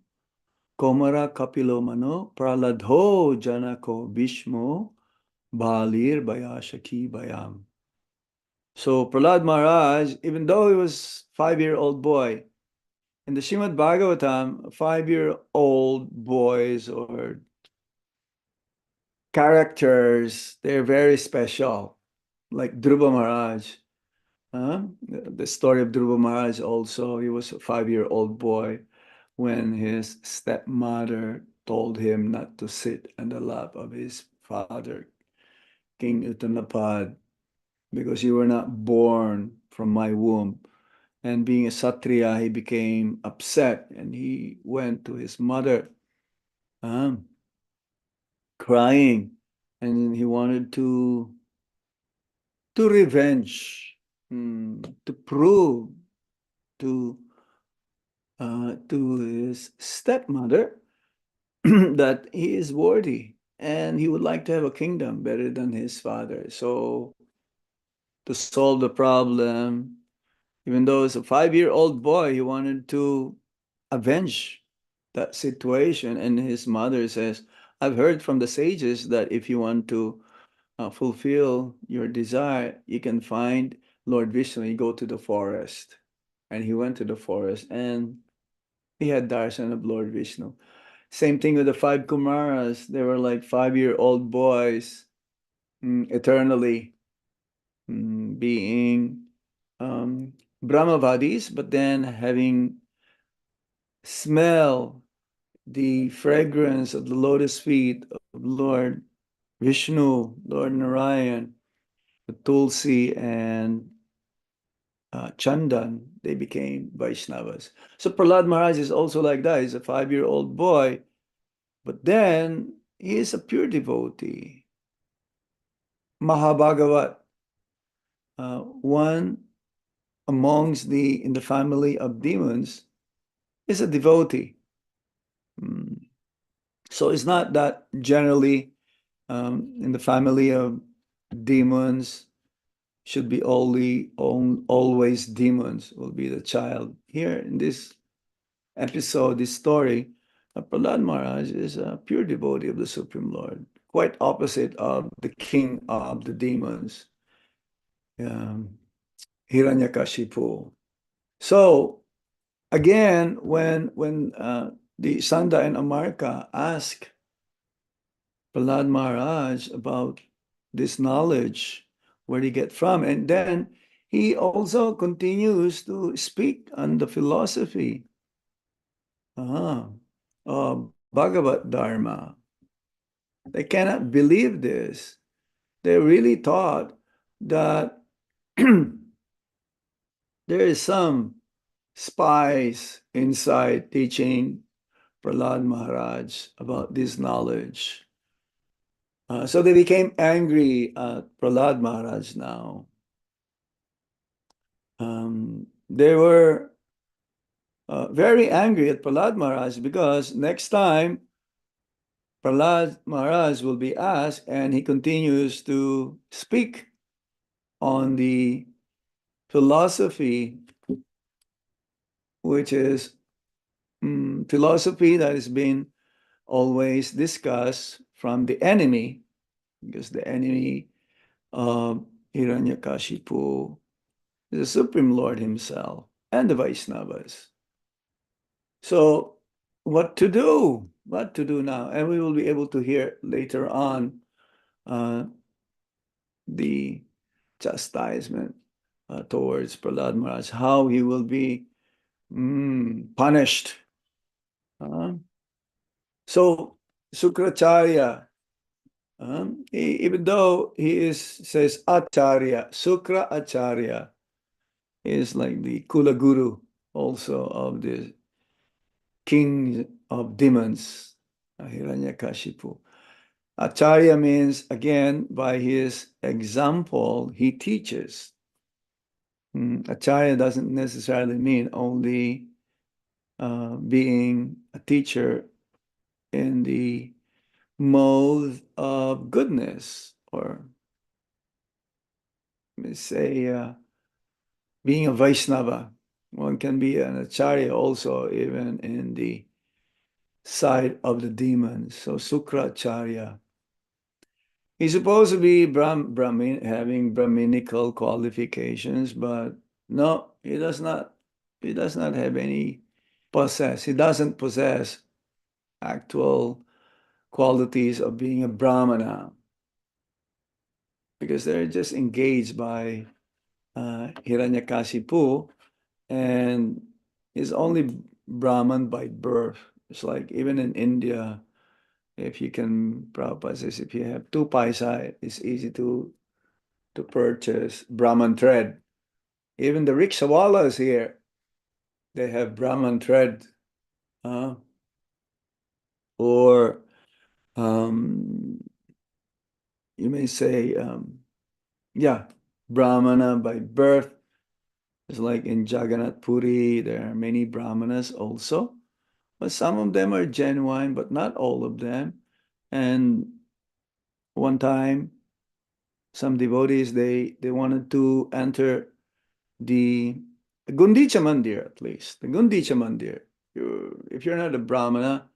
Komara Kapilo Mano, Praladho Janako Bhishmo, Balir Bayashaki Bayam. So Prahlad Maharaj, even though he was 5-year-old boy, in the Srimad Bhagavatam, 5-year-old boys or characters, they're very special, like Dhruva Maharaj. The story of Dhruva Maharaj also, he was a 5-year-old boy when his stepmother told him not to sit on the lap of his father, King Uttanapad, because you were not born from my womb. And being a Satriya, he became upset and he went to his mother crying, and he wanted to revenge, to prove to his stepmother that he is worthy and he would like to have a kingdom better than his father. So to solve the problem, even though it's a 5-year-old boy, he wanted to avenge that situation. And his mother says, I've heard from the sages that if you want to fulfill your desire, you can find Lord Vishnu. You go to the forest. And he went to the forest and he had darshan of Lord Vishnu. Same thing with the 5 Kumaras. They were like 5-year-old boys, eternally being Brahmavadis, but then having smell the fragrance of the lotus feet of Lord Vishnu, Lord Narayan, the Tulsi and Chandan, they became Vaishnavas. So Prahlad Maharaj is also like that. He's a 5-year-old boy, but then he is a pure devotee. Mahabhagavat, one amongst in the family of demons, is a devotee. So it's not that generally in the family of demons should be always demons will be the child. Here in this episode, this story, Prahlad Maharaj is a pure devotee of the Supreme Lord, quite opposite of the king of the demons, Hiranyakashipu. So again, when the Sanda and Amarka ask Prahlad Maharaj about this knowledge, where did he get from? And then he also continues to speak on the philosophy of Bhagavat Dharma. They cannot believe this. They really thought that there is some spies inside teaching Prahlad Maharaj about this knowledge. So they became angry at Prahlad Maharaj now. They were very angry at Prahlad Maharaj because next time Prahlad Maharaj will be asked and he continues to speak on the philosophy, which is philosophy that has been always discussed from the enemy, because the enemy of Hiranyakashipu is the Supreme Lord himself and the Vaishnavas. So what to do? What to do now? And we will be able to hear later on the chastisement towards Prahlad Maharaj, how he will be punished. So Sukracharya, even though he says Acharya, Sukra Acharya is like the Kula Guru also of the king of demons, Hiranyakashipu. Acharya means, again, by his example, he teaches. Acharya doesn't necessarily mean only being a teacher in the mode of goodness, or let me say being a Vaishnava. One can be an Acharya also even in the side of the demons. So Sukracharya. He's supposed to be Brahmin, having Brahminical qualifications, but no, he does not have any possess. He doesn't possess actual qualities of being a Brahmana, because they're just engaged by Hiranyakashipu, and is only Brahman by birth. It's like even in India, if you can, Prabhupada says, if you have 2 paisa, it's easy to purchase Brahman thread. Even the rickshawalas here, they have Brahman thread. Or you may say, yeah, Brahmana by birth. It's like in Jagannath Puri, there are many Brahmanas also. But some of them are genuine, but not all of them. And one time, some devotees, they wanted to enter the Gundicha Mandir, at least. The Gundicha Mandir. If you're not a Brahmana,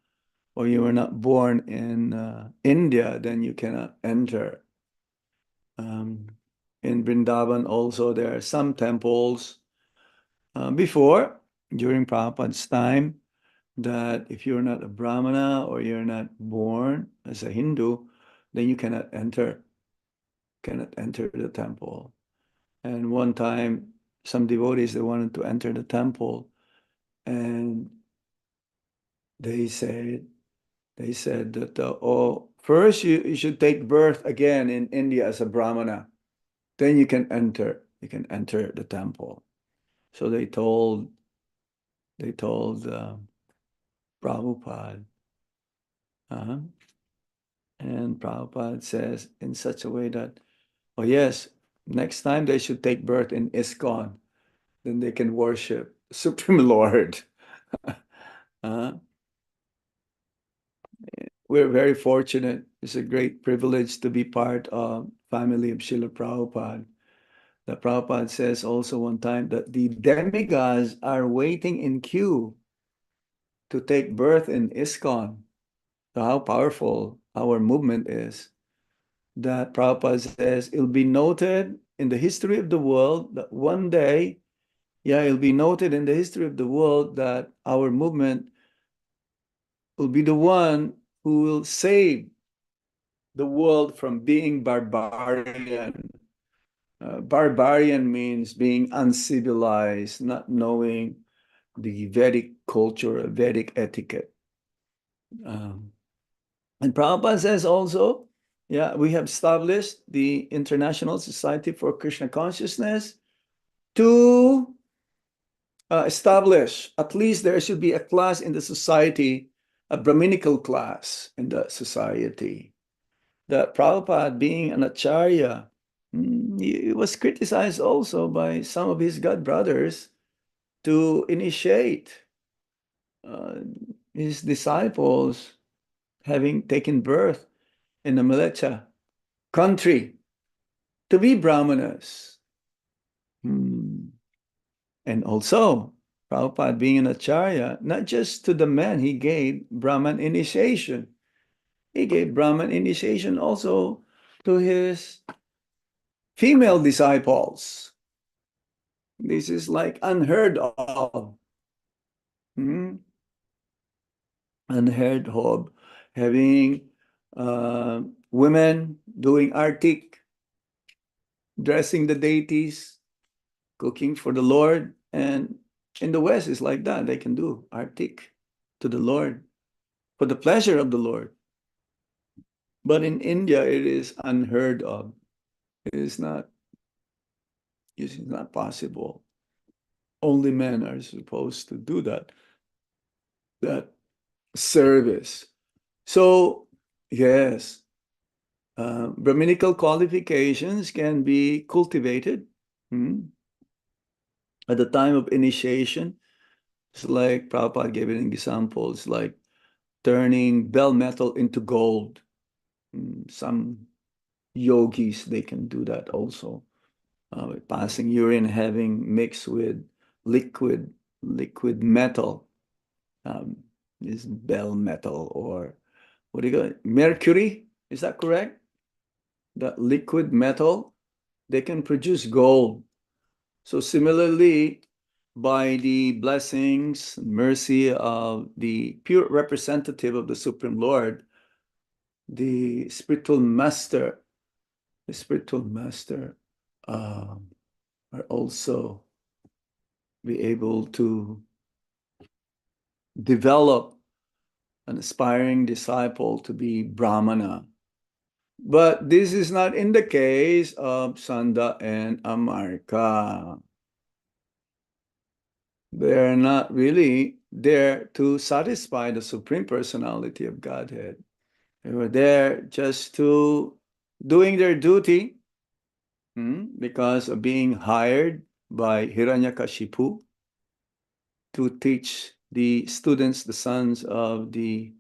or you were not born in India, then you cannot enter. In Vrindavan also, there are some temples before, during Prabhupada's time, that if you're not a Brahmana or you're not born as a Hindu, then you cannot enter the temple. And one time, some devotees, they wanted to enter the temple, and they said that, oh, first you should take birth again in India as a Brahmana, then you can enter the temple. So they told Prabhupada, and Prabhupada says in such a way that, oh yes, next time they should take birth in ISKCON, then they can worship Supreme Lord. We're very fortunate. It's a great privilege to be part of family of Srila Prabhupada. The Prabhupada says also one time that the demigods are waiting in queue to take birth in ISKCON. So how powerful our movement is. That Prabhupada says it'll be noted in the history of the world that one day, it'll be noted in the history of the world that our movement will be the one who will save the world from being barbarian. Barbarian means being uncivilized, not knowing the Vedic culture, Vedic etiquette. And Prabhupada says also, we have established the International Society for Krishna Consciousness to establish, at least there should be a class in the society, a Brahminical class in the society. That Prabhupada, being an acharya, he was criticized also by some of his god brothers to initiate his disciples having taken birth in the Malecha country to be Brahmanas. And also, Prabhupada being an acharya, not just to the men, he gave Brahman initiation. He gave Brahman initiation also to his female disciples. This is like unheard of. Unheard of, having women doing artik, dressing the deities, cooking for the Lord. And in the West, it's like that. They can do artik to the Lord for the pleasure of the Lord. But in India, it is unheard of. It is not possible. Only men are supposed to do that service. So, yes, Brahminical qualifications can be cultivated at the time of initiation. It's like Prabhupada gave an example. It's like turning bell metal into gold. Some yogis, they can do that also. Passing urine, having mixed with liquid metal, is bell metal, or what do you call it? Mercury, is that correct? That liquid metal, they can produce gold. So similarly, by the blessings, mercy of the pure representative of the Supreme Lord, the spiritual master, are also be able to develop an aspiring disciple to be Brahmana. But this is not in the case of Sanda and Amarka. They're not really there to satisfy the Supreme Personality of Godhead. They were there just to doing their duty because of being hired by Hiranyakashipu to teach the students, the sons of the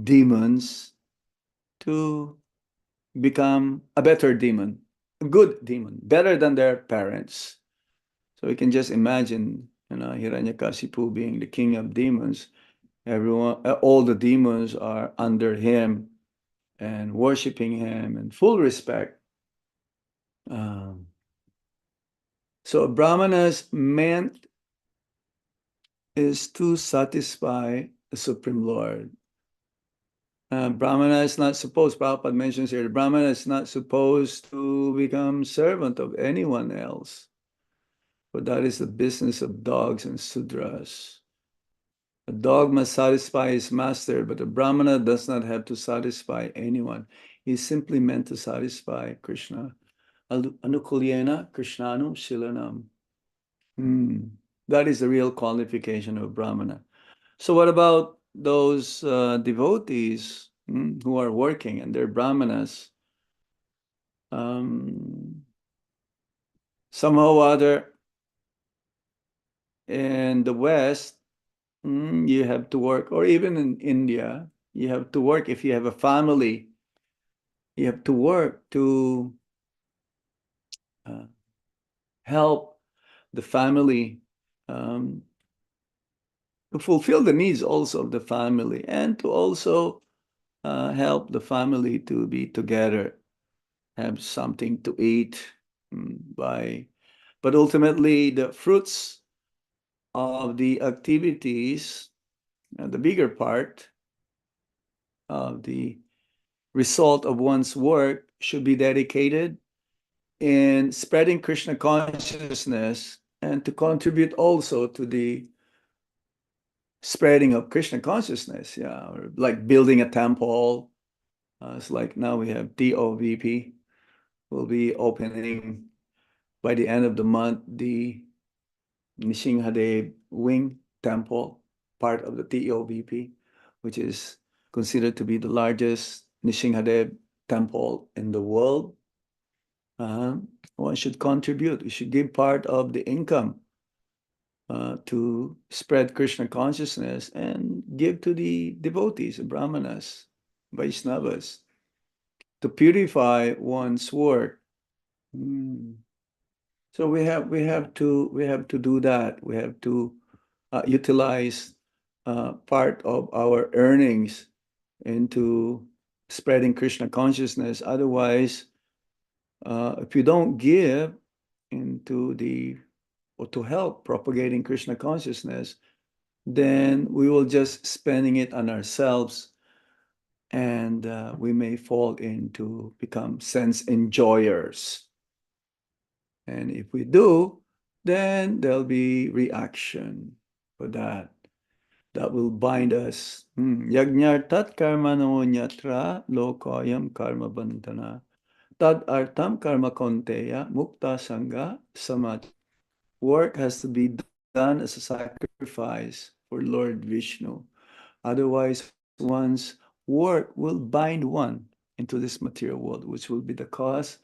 demons, to become a better demon, a good demon, better than their parents. So you can just imagine, Hiranyakashipu being the king of demons. Everyone, all the demons are under him and worshiping him in full respect. So Brahmanas meant is to satisfy the Supreme Lord. Brahmana is not supposed, Prabhupada mentions here, Brahmana is not supposed to become servant of anyone else. But that is the business of dogs and sudras. A dog must satisfy his master, but a Brahmana does not have to satisfy anyone. He's simply meant to satisfy Krishna. Anukulyena Krishnanum Shilanam. That is the real qualification of a Brahmana. So what about those devotees who are working and they're Brahmanas? Somehow or other, in the West, you have to work, or even in India, you have to work. If you have a family, you have to work to help the family, to fulfill the needs also of the family, and to also help the family to be together, have something to eat but ultimately the fruits of the activities, the bigger part of the result of one's work should be dedicated in spreading Krishna consciousness and to contribute also to the spreading of Krishna consciousness, or like building a temple. It's like now we have TOVP. We'll be opening by the end of the month the Nishingadev Wing Temple, part of the TOVP, which is considered to be the largest Nishingadev temple in the world. One should contribute. We should give part of the income to spread Krishna consciousness and give to the devotees, the Brahmanas, Vaishnavas, to purify one's work. So we have to do that. We have to utilize part of our earnings into spreading Krishna consciousness. Otherwise, if you don't give into or to help propagating Krishna consciousness, then we will just spending it on ourselves, and we may fall into become sense enjoyers. And if we do, then there'll be reaction for that. That will bind us. Yajñartat karmano nyatra lokayam karma bandhana. Tad artam karma konteya mukta sangha samat. Work has to be done as a sacrifice for Lord Vishnu. Otherwise, one's work will bind one into this material world, which will be the cause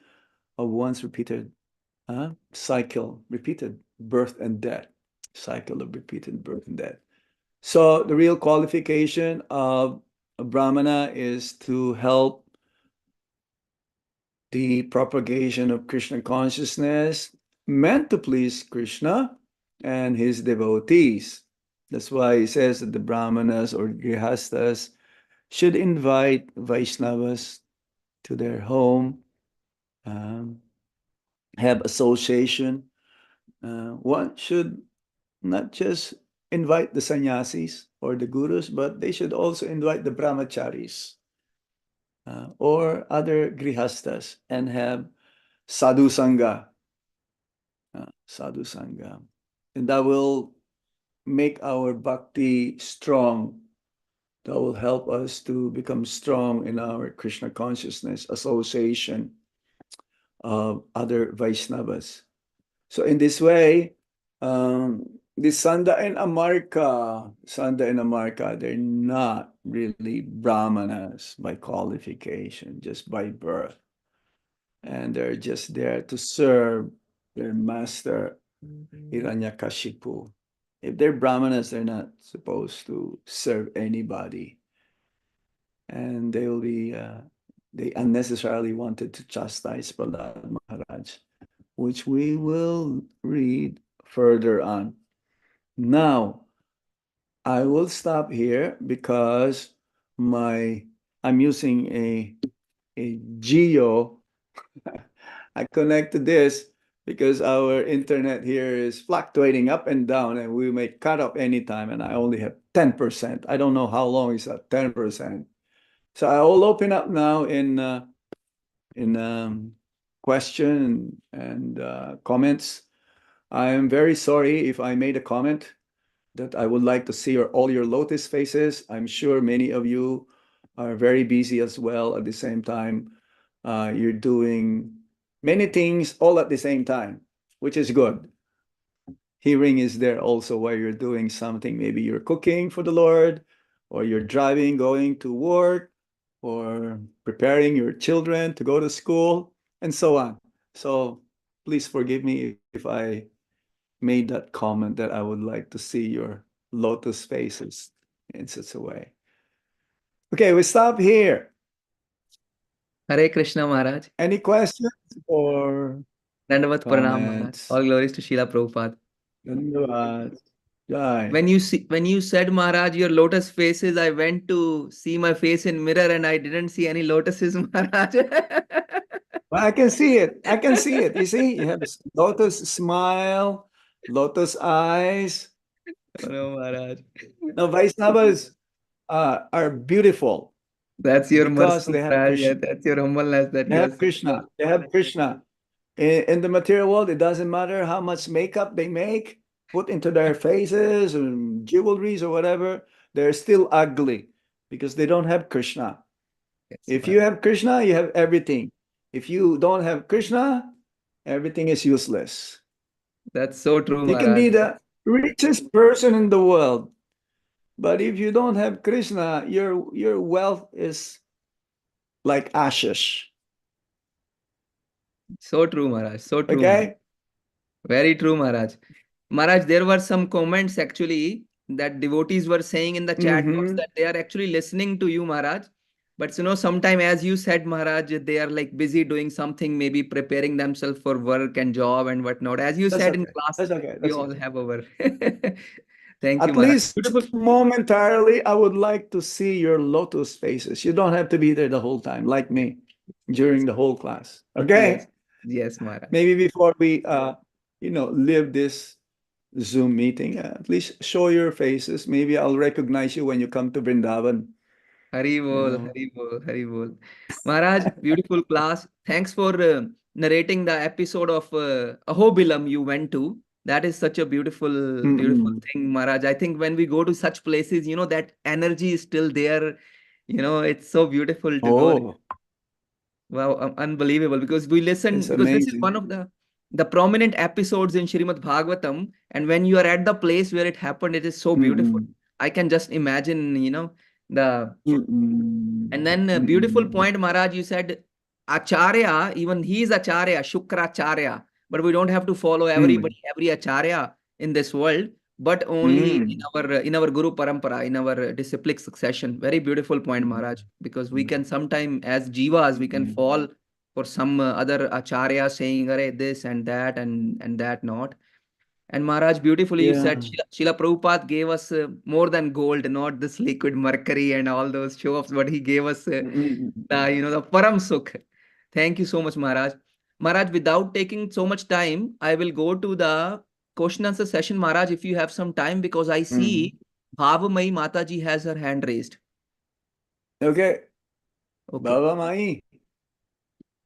of one's repeated cycle, repeated birth and death, cycle of repeated birth and death. So the real qualification of a Brahmana is to help the propagation of Krishna consciousness, meant to please Krishna and his devotees. That's why he says that the Brahmanas or Grihastas should invite Vaishnavas to their home, have association. One should not just invite the sannyasis or the gurus, but they should also invite the brahmacharis. or other grihastas and have sadhu sangha. Sadhu sangha. And that will make our bhakti strong. That will help us to become strong in our Krishna consciousness association of other Vaishnavas. So in this way, the Sanda and Amarka, they're not really Brahmanas by qualification, just by birth. And they're just there to serve their master, Hiranyakashipu. If they're Brahmanas, they're not supposed to serve anybody. And they will be, they unnecessarily wanted to chastise Prahlad Maharaj, which we will read further on. Now, I will stop here because I'm using a Geo. I connected this because our internet here is fluctuating up and down, and we may cut off anytime, and I only have 10%. I don't know how long is that 10%. So I will open up now in question and comments. I am very sorry if I made a comment that I would like to see all your lotus faces. I'm sure many of you are very busy as well at the same time. You're doing many things all at the same time, which is good. Hearing is there also while you're doing something. Maybe you're cooking for the Lord, or you're driving, going to work, or preparing your children to go to school, and so on. So please forgive me if I made that comment that I would like to see your lotus faces in such a way. Okay, we stop here. Hare Krishna Maharaj. Any questions or Dandavat Pranam Maharaj. comments? All glories to Srila Prabhupada. Dhanyavad. Jai. When you said Maharaj, your lotus faces, I went to see my face in mirror and I didn't see any lotuses, Maharaj. Well, I can see it. I can see it. You see, you have a lotus smile, lotus eyes. Oh, no, Maharaj. Now, Vaishnavas are beautiful That's your because mercy, they have Maharaj. Yeah, Krishna. that's your humbleness that They you have have. Krishna. They have Krishna. In the material world, it doesn't matter how much makeup they make, put into their faces and jewelries or whatever, they're still ugly because they don't have Krishna. Yes, If Maharaj. you have Krishna, you have everything. If you don't have Krishna, everything is useless. That's so true, You can be Maharaj. the richest person in the world, but if you don't have Krishna, your wealth is like ashes. So true, Maharaj. So true, Maharaj. Okay? Very true, Maharaj. Maharaj, there were some comments actually that devotees were saying in the chat box Mhm. that they are actually listening to you, Maharaj. But sometime, as you said, Maharaj, they are like busy doing something, maybe preparing themselves for work and job and whatnot. As you That's said in okay. class, That's okay. we That's all okay. have our. Thank you, At Maharaj. least Beautiful. momentarily, I would like to see your lotus faces. You don't have to be there the whole time, like me, during the whole class. Okay? Yes, yes, Maharaj. Maybe before we leave this Zoom meeting, please show your faces. Maybe I'll recognize you when you come to Vrindavan. Hari bol, know. Hari bol, Hari bol. Maharaj, beautiful class. Thanks for narrating the episode of Ahobilam you went to. That is such a beautiful Mm-mm. thing, Maharaj. I think when we go to such places, that energy is still there. It's so beautiful to go there. Oh, Wow, unbelievable. Because this is amazing. one of the prominent episodes in Srimad Bhagavatam. And when you are at the place where it happened, it is so beautiful. Mm-mm. I can just imagine, the Mm-mm. and then beautiful point, Maharaj, you said Acharya, even he is Acharya, Shukracharya, but we don't have to follow everybody, every Acharya in this world, but only in our Guru Parampara, in our disciplic succession. Very beautiful point, Maharaj, because we can sometime as Jivas, we can fall for some other Acharya saying this and that and that not. And Maharaj, beautifully you said, Srila Prabhupada gave us more than gold, not this liquid mercury and all those show-offs, but he gave us the Param Sukh. Thank you so much, Maharaj. Maharaj, without taking so much time, I will go to the question answer session, Maharaj, if you have some time, because I see Bhavamai Mataji has her hand raised. Okay. Okay. Baba Mai,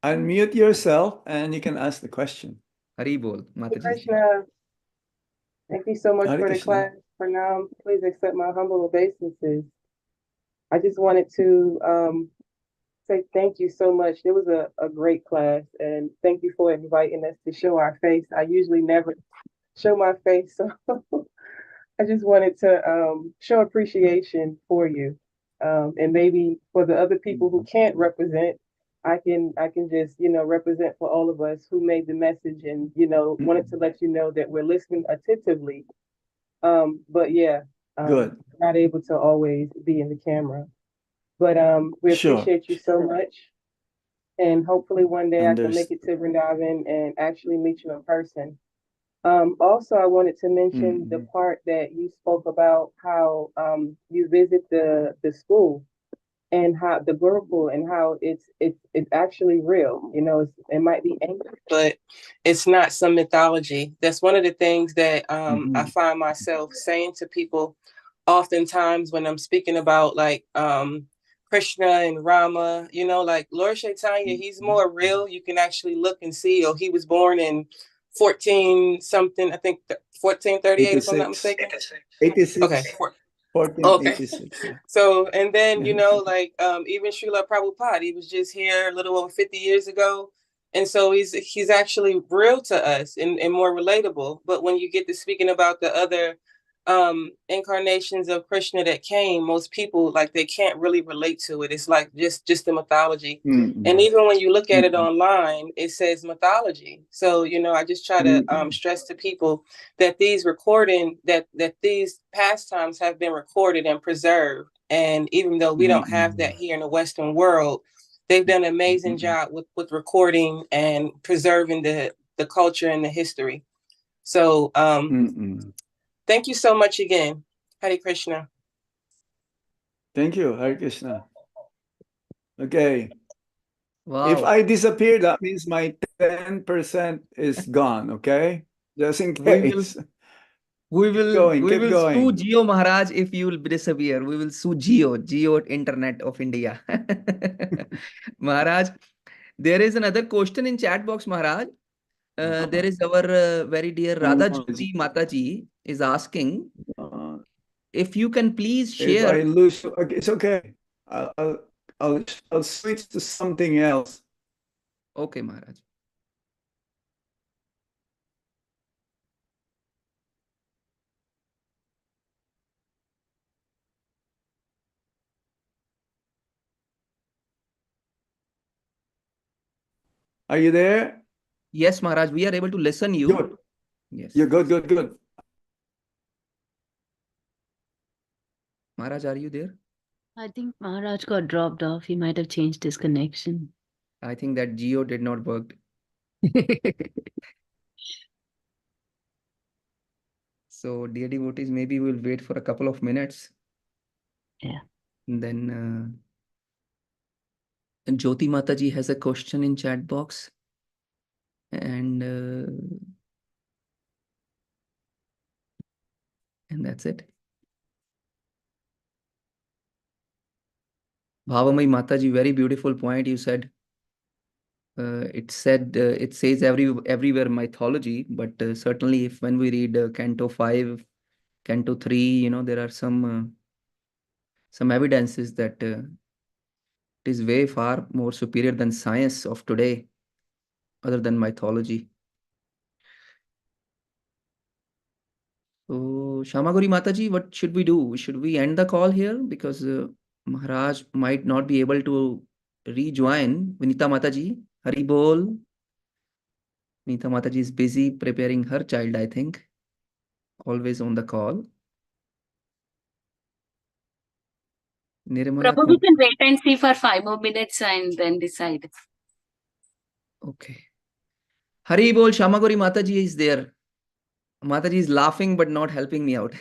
unmute yourself and you can ask the question. Hari Bol, Mataji. Krishna, thank you so much Hare for the Krishna. class. For now, please accept my humble obeisances. I just wanted to say thank you so much. It was a great class, and thank you for inviting us to show our face. I usually never show my face, so I just wanted to show appreciation for you, and maybe for the other people who can't represent. I can just represent for all of us who made the message and wanted to let you know that we're listening attentively. But yeah, Good. not able to always be in the camera. But we Sure. appreciate you so much. And hopefully one day I can make Understood. it to Vrindavan and actually meet you in person. Also, I wanted to mention the part that you spoke about how you visit the school and how the Gurukul and how it's actually real. It might be ancient, but it's not some mythology. That's one of the things that I find myself saying to people oftentimes when I'm speaking about like Krishna and Rama, like Lord Chaitanya, he's more real. You can actually look and see, he was born in 14 something, I think 1438, if I'm not mistaken. 86. Okay. 1486. Okay. So, and then, like even Srila Prabhupada, he was just here a little over 50 years ago. And so he's actually real to us and more relatable. But when you get to speaking about the other incarnations of Krishna that came, most people like they can't really relate to it. It's like just the mythology. And even when you look at it online, it says mythology. So I just try to stress to people that these these pastimes have been recorded and preserved. And even though we don't have that here in the Western world, they've done an amazing job with recording and preserving the culture and the history. So thank you so much again. Hare Krishna. Thank you, Hare Krishna. Okay. Wow. If I disappear, that means my 10% is gone, okay? Just in case. We will Keep sue going. Jio Maharaj if you will disappear. We will sue Jio Internet of India. Maharaj, there is another question in chat box, Maharaj. There is our very dear Radha Jyoti Mataji is asking if you can please If share. I lose, okay, it's okay. I'll switch to something else. Okay, Maharaj. Are you there? Yes, Maharaj, we are able to listen you. Good. Yes. You're good. Maharaj, are you there? I think Maharaj got dropped off. He might have changed his connection. I think that Jio did not work. So, dear devotees, maybe we'll wait for a couple of minutes. Yeah. And then Jyoti Mataji has a question in chat box. And that's it. Bhavamai Mataji, very beautiful point you said. It says everywhere mythology, but certainly when we read Canto 5, Canto 3, there are some evidences that it is way far more superior than science of today, other than mythology. So, Shamaguri Mataji, what should we do? Should we end the call here? Because Maharaj might not be able to rejoin. Vinita Mataji, Hari Bol. Vinita Mataji is busy preparing her child, I think. Always on the call. Nirmala. Prabhu, we can wait and see for 5 more minutes and then decide. Okay. Hari Bol, Shamaguri Mataji is there. Mataji is laughing but not helping me out.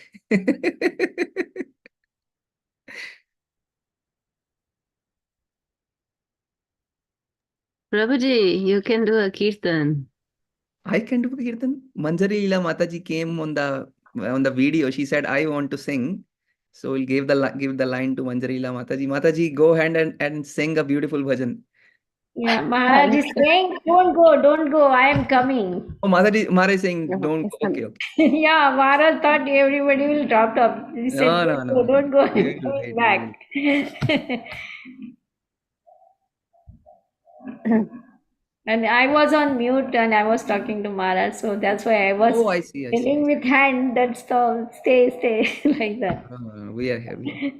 Prabhuji, you can do a kirtan. I can do kirtan. Manjari Leela Mataji came on the video. She said, I want to sing. So we'll give the line to Manjarila Mataji. Mataji, go ahead and sing a beautiful bhajan. Yeah, Maharaj is saying, don't go, I am coming. Oh, Maharaj is saying, No, don't it's go. Okay, coming. okay. Yeah, Maharaj thought everybody will drop off. He said, No, no, don't go, no. We will going wait, back. And I was on mute and I was talking to Maharaj, so that's why I was Oh, I see. telling with hand that stop, stay, like that. We are here.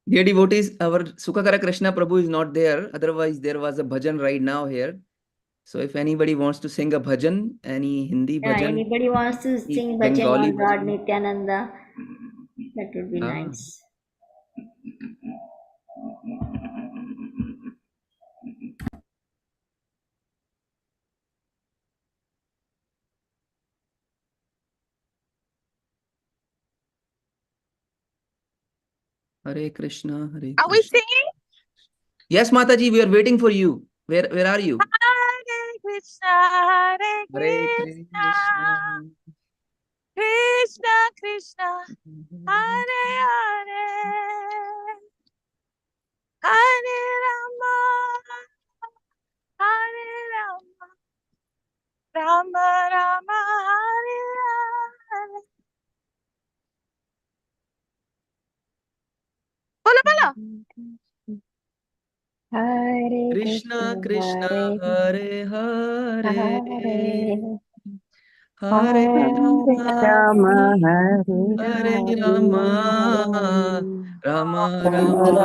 Dear devotees, our Sukhakara Krishna Prabhu is not there. Otherwise, there was a bhajan right now here. So if anybody wants to sing a bhajan, any Hindi Yeah, bhajan, anybody wants to sing bhajan Bengali on Lord bhajan. Nityananda, that would be Ah. nice. Hare Krishna, Hare Are we Krishna. singing? Yes, Mataji, we are waiting for you. Where are you? Hare Krishna, Hare Hare Krishna, Krishna. Krishna Krishna, Hare Hare, Hare Rama, Hare Rama, Rama Rama, Hare Hare. Bola bola. Hare Krishna Krishna, Krishna, Hare Hare Hare. Hare Hare Rama, Hare Hare Rama, Rama Rama,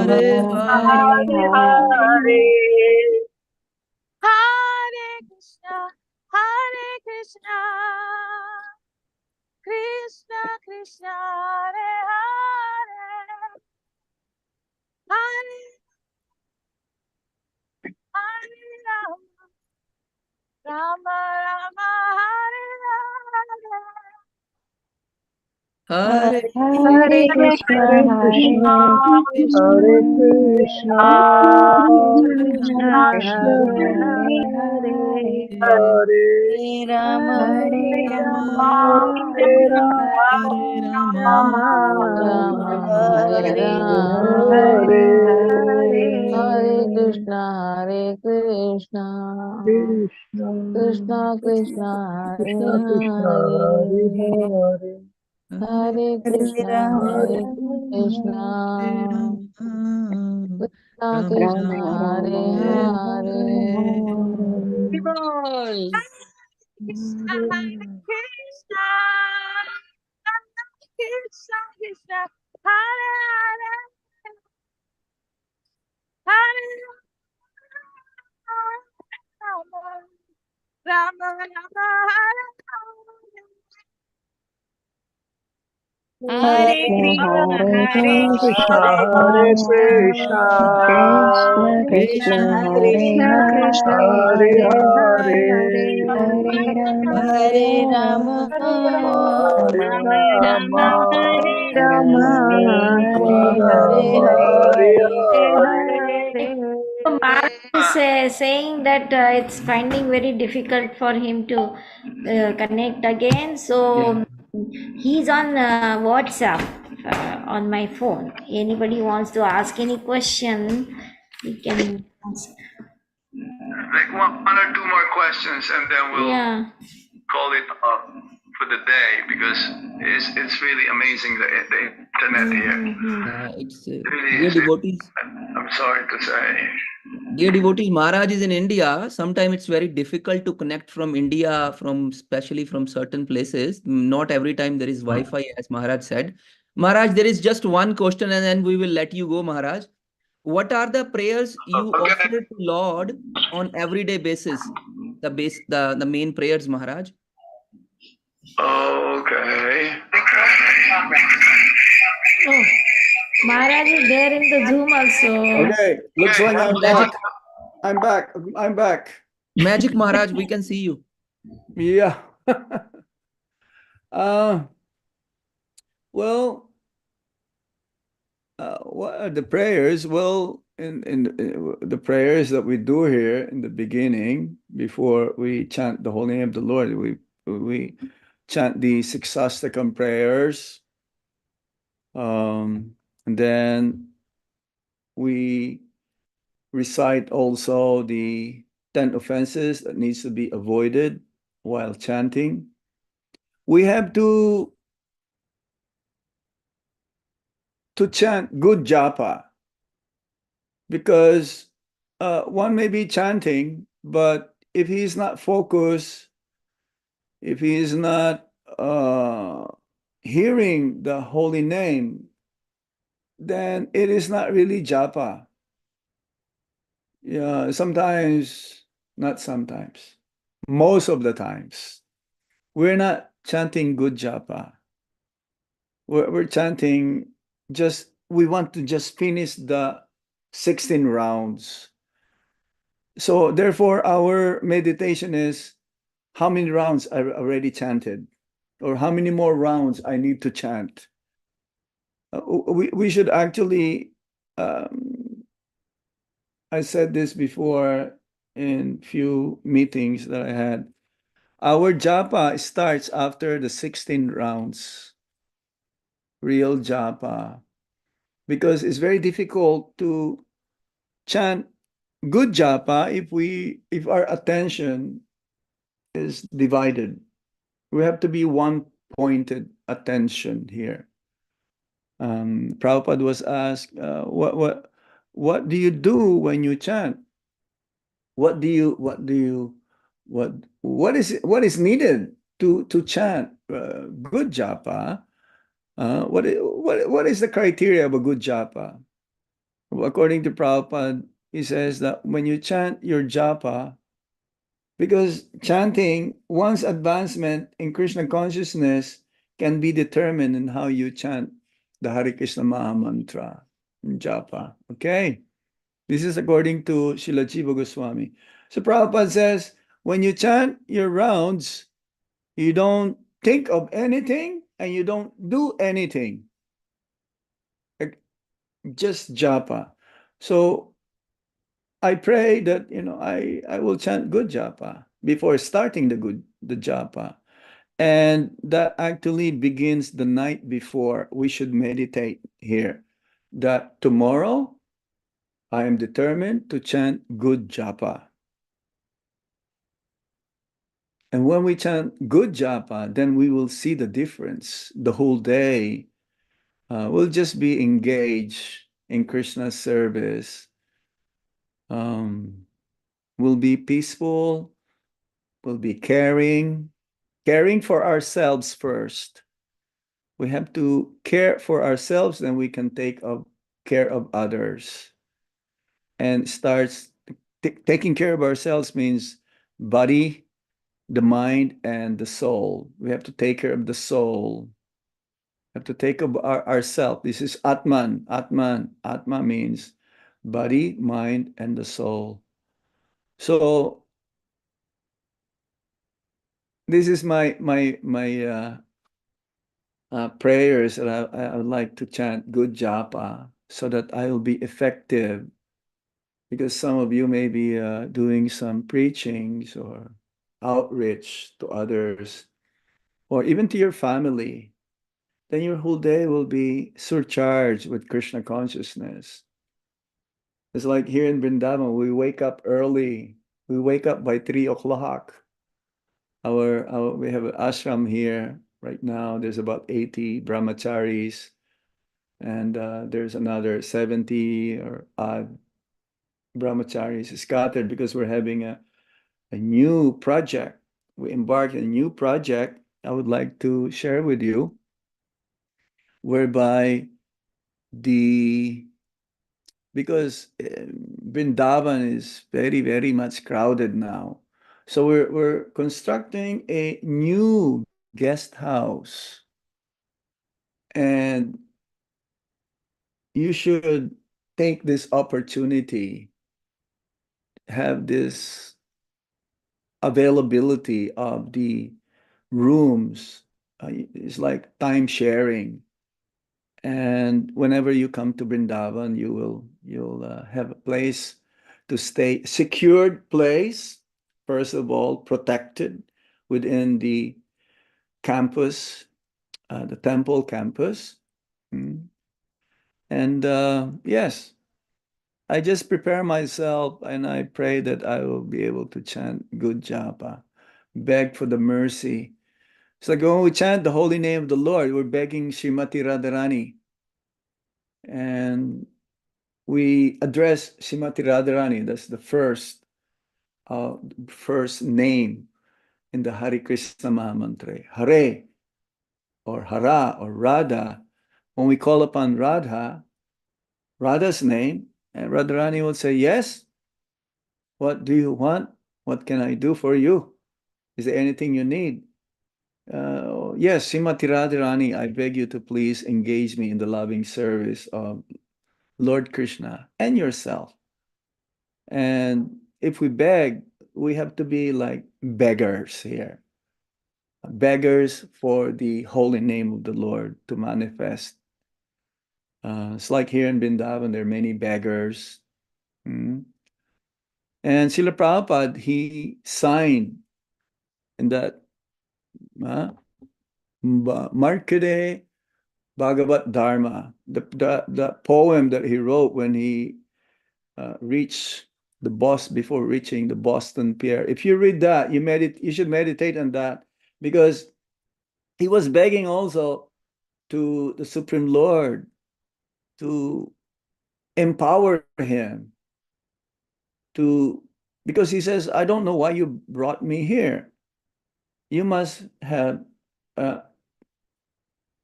Hare Hare. Hare Hare. Hare Krishna, Hare Krishna, Krishna Krishna, Hare Hare, Hare Hare Rama, Rama Rama, Hare Hare. Hare Hare Krishna, Hare Krishna, Krishna Krishna, Hare Hare, Hare Rama, Hare Rama, Hare Rama, Rama, Hare Hare Hare. Hare Krishna, Hare Krishna, Krishna Krishna, Hare Hare, Hare Krishna, Hare Krishna, Krishna Krishna, Hare Hare. Krishna, Hare Krishna, Krishna Krishna, Hare Hare, Hare Rama, Rama Rama, Hare Hare Krishna, Hare Krishna, Krishna Krishna, Hare Hare, Hare Rama, Hare Rama, So Maharaj is saying that it's finding very difficult for him to connect again. So he's on WhatsApp on my phone. Anybody wants to ask any question, he can ask. Like one or two more questions, and then we'll call it up for the day, because it's really amazing, the internet here. It's Really dear is. devotees. I'm sorry to say. Dear devotees, Maharaj is in India. Sometimes it's very difficult to connect from India, especially from certain places. Not every time there is Wi-Fi, as Maharaj said. Maharaj, there is just one question, and then we will let you go, Maharaj. What are the prayers you offer to Lord on everyday basis? The main prayers, Maharaj. Okay. Oh, Maharaj is there in the Zoom also. Okay, looks like I'm back. I'm back. Magic, Maharaj, we can see you. Yeah. Well, what are the prayers? Well, in the prayers that we do here in the beginning, before we chant the holy name of the Lord, we chant the Sixastakam prayers. And then we recite also the 10 offenses that needs to be avoided while chanting. We have to chant good japa, because one may be chanting, but if he is not focused, if he is not hearing the holy name, then it is not really japa. Yeah, sometimes, not sometimes, most of the times, we're not chanting good japa. We're chanting just, we want to just finish the 16 rounds. So therefore, our meditation is how many rounds I already chanted, or how many more rounds I need to chant. We should actually, I said this before in few meetings that I had, our japa starts after the 16 rounds, real japa, because it's very difficult to chant good japa if our attention is divided. We have to be one-pointed attention here. Prabhupada was asked, what do you do when you chant? What is needed to chant good japa? What is the criteria of a good japa? According to Prabhupada, he says that when you chant your japa, because chanting, one's advancement in Krishna consciousness can be determined in how you chant the Hare Krishna Maha Mantra, japa. Okay? This is according to Srila Jiva Goswami. So Prabhupada says, when you chant your rounds, you don't think of anything and you don't do anything. Just japa. So I pray that, I will chant good japa before starting the japa. And that actually begins the night before. We should meditate here that tomorrow I am determined to chant good japa. And when we chant good japa, then we will see the difference. The whole day we'll just be engaged in Krishna's service. We'll be peaceful. We'll be caring for ourselves first. We have to care for ourselves, then we can take care of others. And taking care of ourselves means body, the mind, and the soul. We have to take care of the soul. We have to take care of ourselves. This is Atman. Atma means body, mind, and the soul. So this is my prayers that I would like to chant good japa so that I will be effective. Because some of you may be doing some preachings or outreach to others, or even to your family. Then your whole day will be surcharged with Krishna consciousness. It's like here in Vrindavan, we wake up early. We wake up by 3 o'clock. We have an ashram here right now. There's about 80 brahmacharis, and there's another 70 or odd brahmacharis scattered because we're having a new project. We embarked on a new project I would like to share with you, whereby because Vrindavan is very, very much crowded now. So we're constructing a new guest house, and you should take this opportunity, have this availability of the rooms. It's like time sharing. And whenever you come to Vrindavan, you'll have a place to stay, secured place, first of all, protected within the campus, the temple campus. And yes, I just prepare myself and I pray that I will be able to chant good japa, beg for the mercy. It's like when we chant the holy name of the Lord, we're begging Srimati Radharani. And we address Srimati Radharani. That's the first name in the Hare Krishna Mahamantra. Hare or Hara or Radha. When we call upon Radha's name, and Radharani will say, yes, what do you want? What can I do for you? Is there anything you need? Yes, Srimati Radharani, I beg you to please engage me in the loving service of Lord Krishna and yourself. And if we beg, we have to be like beggars here. Beggars for the holy name of the Lord to manifest. It's like here in Vrindavan, there are many beggars. And Srila Prabhupada, he signed in that Markade Bhagavat Dharma, the poem that he wrote when he reached the before reaching the Boston Pier. If you read that, you should meditate on that, because he was begging also to the Supreme Lord to empower him because he says, I don't know why you brought me here. You must have a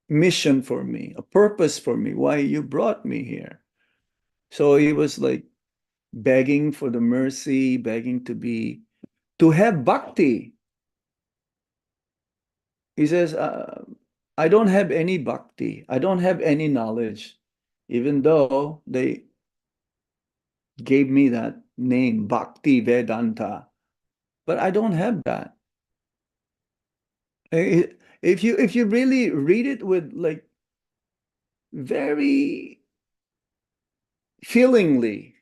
mission for me, a purpose for me, why you brought me here. So he was like begging for the mercy, begging to have bhakti. He says, I don't have any bhakti. I don't have any knowledge, even though they gave me that name, Bhakti Vedanta. But I don't have that. If you really read it with like very feelingly,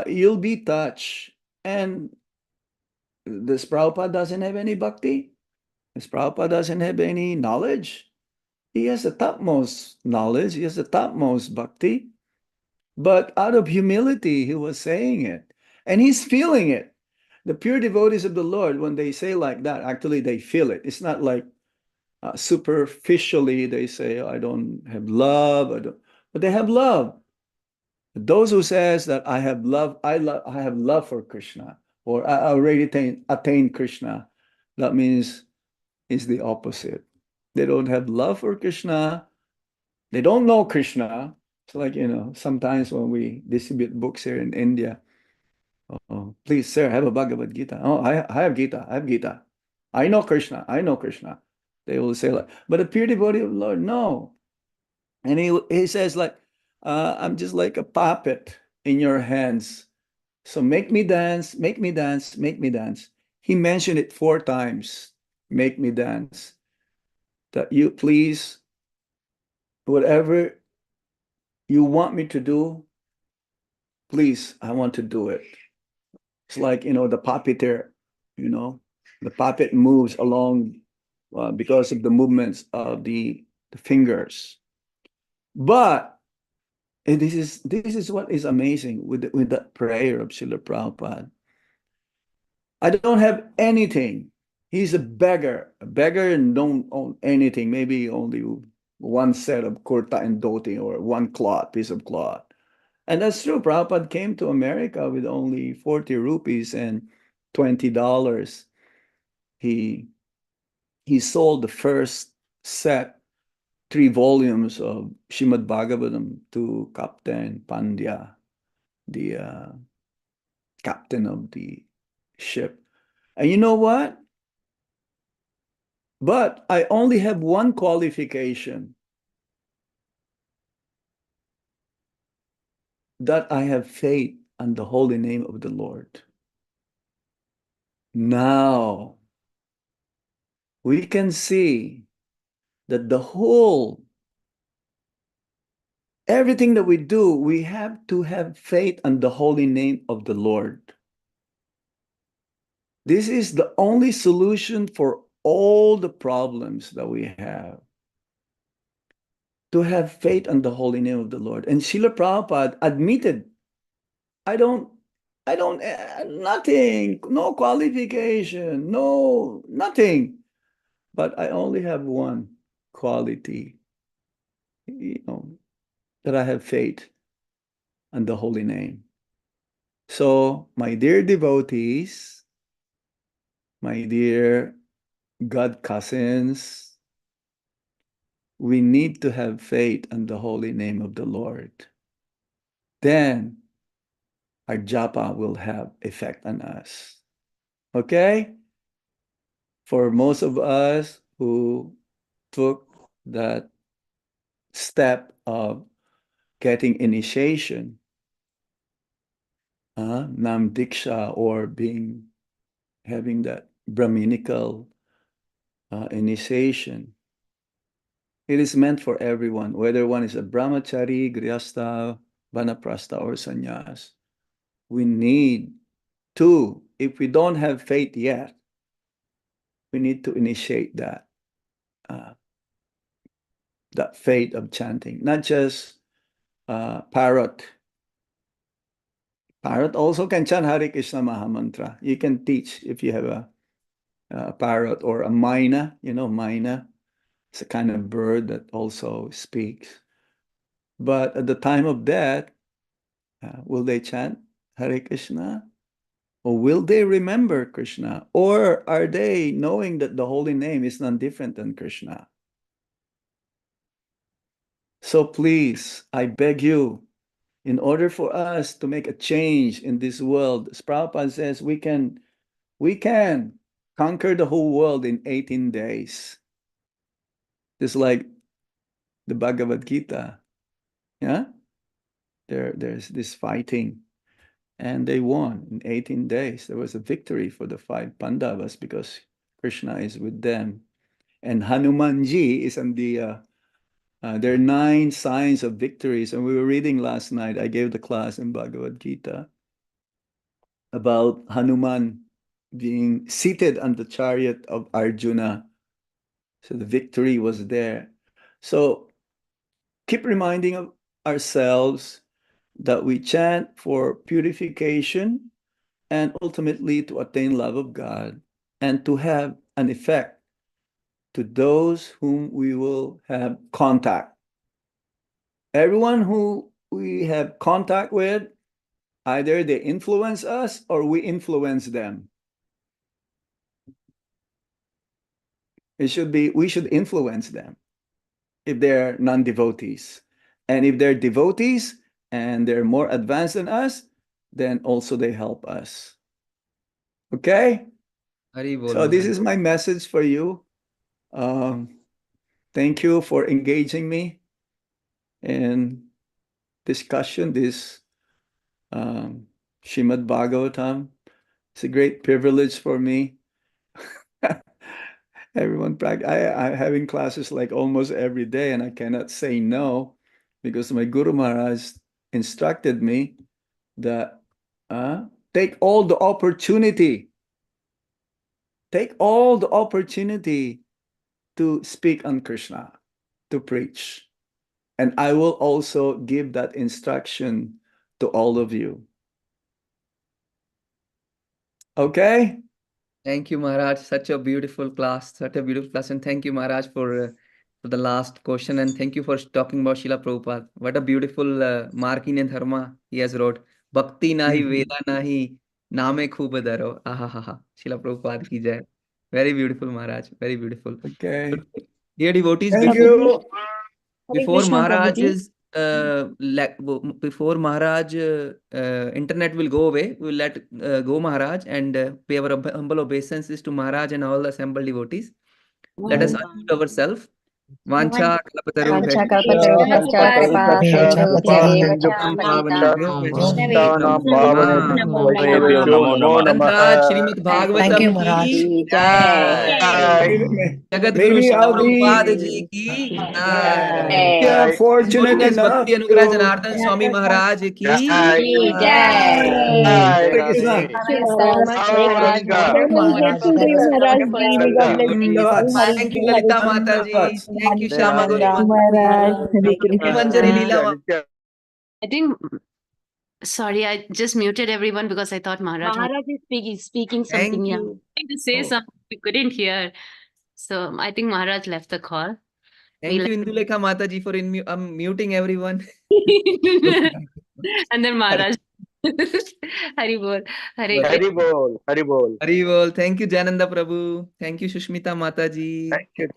you'll be touched. And this Prabhupada doesn't have any bhakti. This Prabhupada doesn't have any knowledge. He has the topmost knowledge. He has the topmost bhakti. But out of humility, he was saying it. And he's feeling it. The pure devotees of the Lord, when they say like that, actually they feel it. It's not like superficially they say, oh, I don't have love, but they have love. Those who says that I have love for Krishna, or I already attained Krishna, that means it's the opposite. They don't have love for Krishna. They don't know Krishna. It's like, sometimes when we distribute books here in India, oh, please, sir, have a Bhagavad Gita. Oh, I have Gita. I have Gita. I know Krishna. I know Krishna. They will say like, but a pure devotee of the Lord, no. And he says like, I'm just like a puppet in your hands. So make me dance, make me dance, make me dance. He mentioned it 4 times. Make me dance. That you please, whatever you want me to do, please, I want to do it. It's like, the puppeteer, the puppet moves along because of the movements of the fingers. But this is what is amazing with that prayer of Srila Prabhupada. I don't have anything. He's a beggar and don't own anything, maybe only one set of kurta and dhoti, or one piece of cloth. And that's true. Prabhupada came to America with only 40 rupees and $20. He sold the first set, 3 volumes of Srimad Bhagavatam to Captain Pandya, the captain of the ship. And you know what? But I only have one qualification, that I have faith on the holy name of the Lord. Now, we can see that everything that we do, we have to have faith on the holy name of the Lord. This is the only solution for all the problems that we have, to have faith on the holy name of the Lord. And Srila Prabhupada admitted, nothing, no qualification, no, nothing. But I only have one quality, that I have faith on the holy name. So, my dear devotees, my dear God cousins, we need to have faith on the holy name of the Lord. Then our japa will have effect on us. Okay? For most of us who took that step of getting initiation, nam diksha, or having that Brahminical initiation, it is meant for everyone, whether one is a brahmachari, grihastha, vanaprastha, or sannyas. We need to, if we don't have faith yet, we need to initiate that faith of chanting, not just parrot. Parrot also can chant Hare Krishna Mahamantra. You can teach if you have a parrot or a myna. Myna. It's a kind of bird that also speaks. But at the time of death, will they chant Hare Krishna? Or will they remember Krishna? Or are they knowing that the holy name is none different than Krishna? So please, I beg you, in order for us to make a change in this world, as Prabhupada says, we can conquer the whole world in 18 days. Just like the Bhagavad Gita. Yeah? There's this fighting. And they won in 18 days. There was a victory for the 5 Pandavas because Krishna is with them. And Hanumanji is on there are 9 signs of victories. And we were reading last night, I gave the class in Bhagavad Gita about Hanuman being seated on the chariot of Arjuna. So the victory was there. So keep reminding ourselves that we chant for purification and ultimately to attain love of God and to have an effect to those whom we will have contact. Everyone who we have contact with, either they influence us or we influence them. We should influence them if they're non-devotees. And if they're devotees and they're more advanced than us, then also they help us. Okay? So this is my message for you. Thank you for engaging me in discussion, this Srimad Bhagavatam. It's a great privilege for me. I'm having classes like almost every day, and I cannot say no because my Guru Maharaj instructed me that take all the opportunity. Take all the opportunity to speak on Krishna, to preach. And I will also give that instruction to all of you. Okay? Thank you, Maharaj. Such a beautiful class. And thank you, Maharaj, for the last question. And thank you for talking about Srila Prabhupada. What a beautiful marking in Dharma he has wrote. Bhakti nahi, Veda nahi, name khub daro. Ahaha. Srila Prabhupada ki jai. Very beautiful, Maharaj. Very beautiful. Okay. Dear devotees, Thank you. before Krishna, Maharaj's before Maharaj internet will go away, we will let go Maharaj and pay our humble obeisances to Maharaj and all the assembled devotees. Let us unmute ourselves Vancha kalpataru Vancha kalpatarubhascha kripa sindhubhyeva cha patitanam पावनेभ्यो नमो नमः। Shrimad Bhagavatam Thank you, की Maharaj. जय। Jagat Guru Maybe शिल I'll Prabhupada be जी की जय। fortunate Holiness enough भक्ति अनुग्रह to Janardan Swami Maharaj की जय। Hare Krishna. Thank you so much, Maharaj. Thank you, Wonderful, Maharaj. wonderful. That was a wonderful experience. Thank you Laliता माता जी, thank you Shama Gori Maharaj. Hare Manjari Leela I think, sorry, I just muted everyone because I thought Maharaj was Maharaj is speaking Thank something. Yeah. you. trying to say Oh. something we couldn't hear. So I think Maharaj left the call. Thank you Indulekha Mata ji for muting everyone. And then Maharaj. Hari bol. Hare Hari bol, Hari bol. Hari bol. Thank you Jananda Prabhu. Thank you Shushmita Mata ji. Thank you.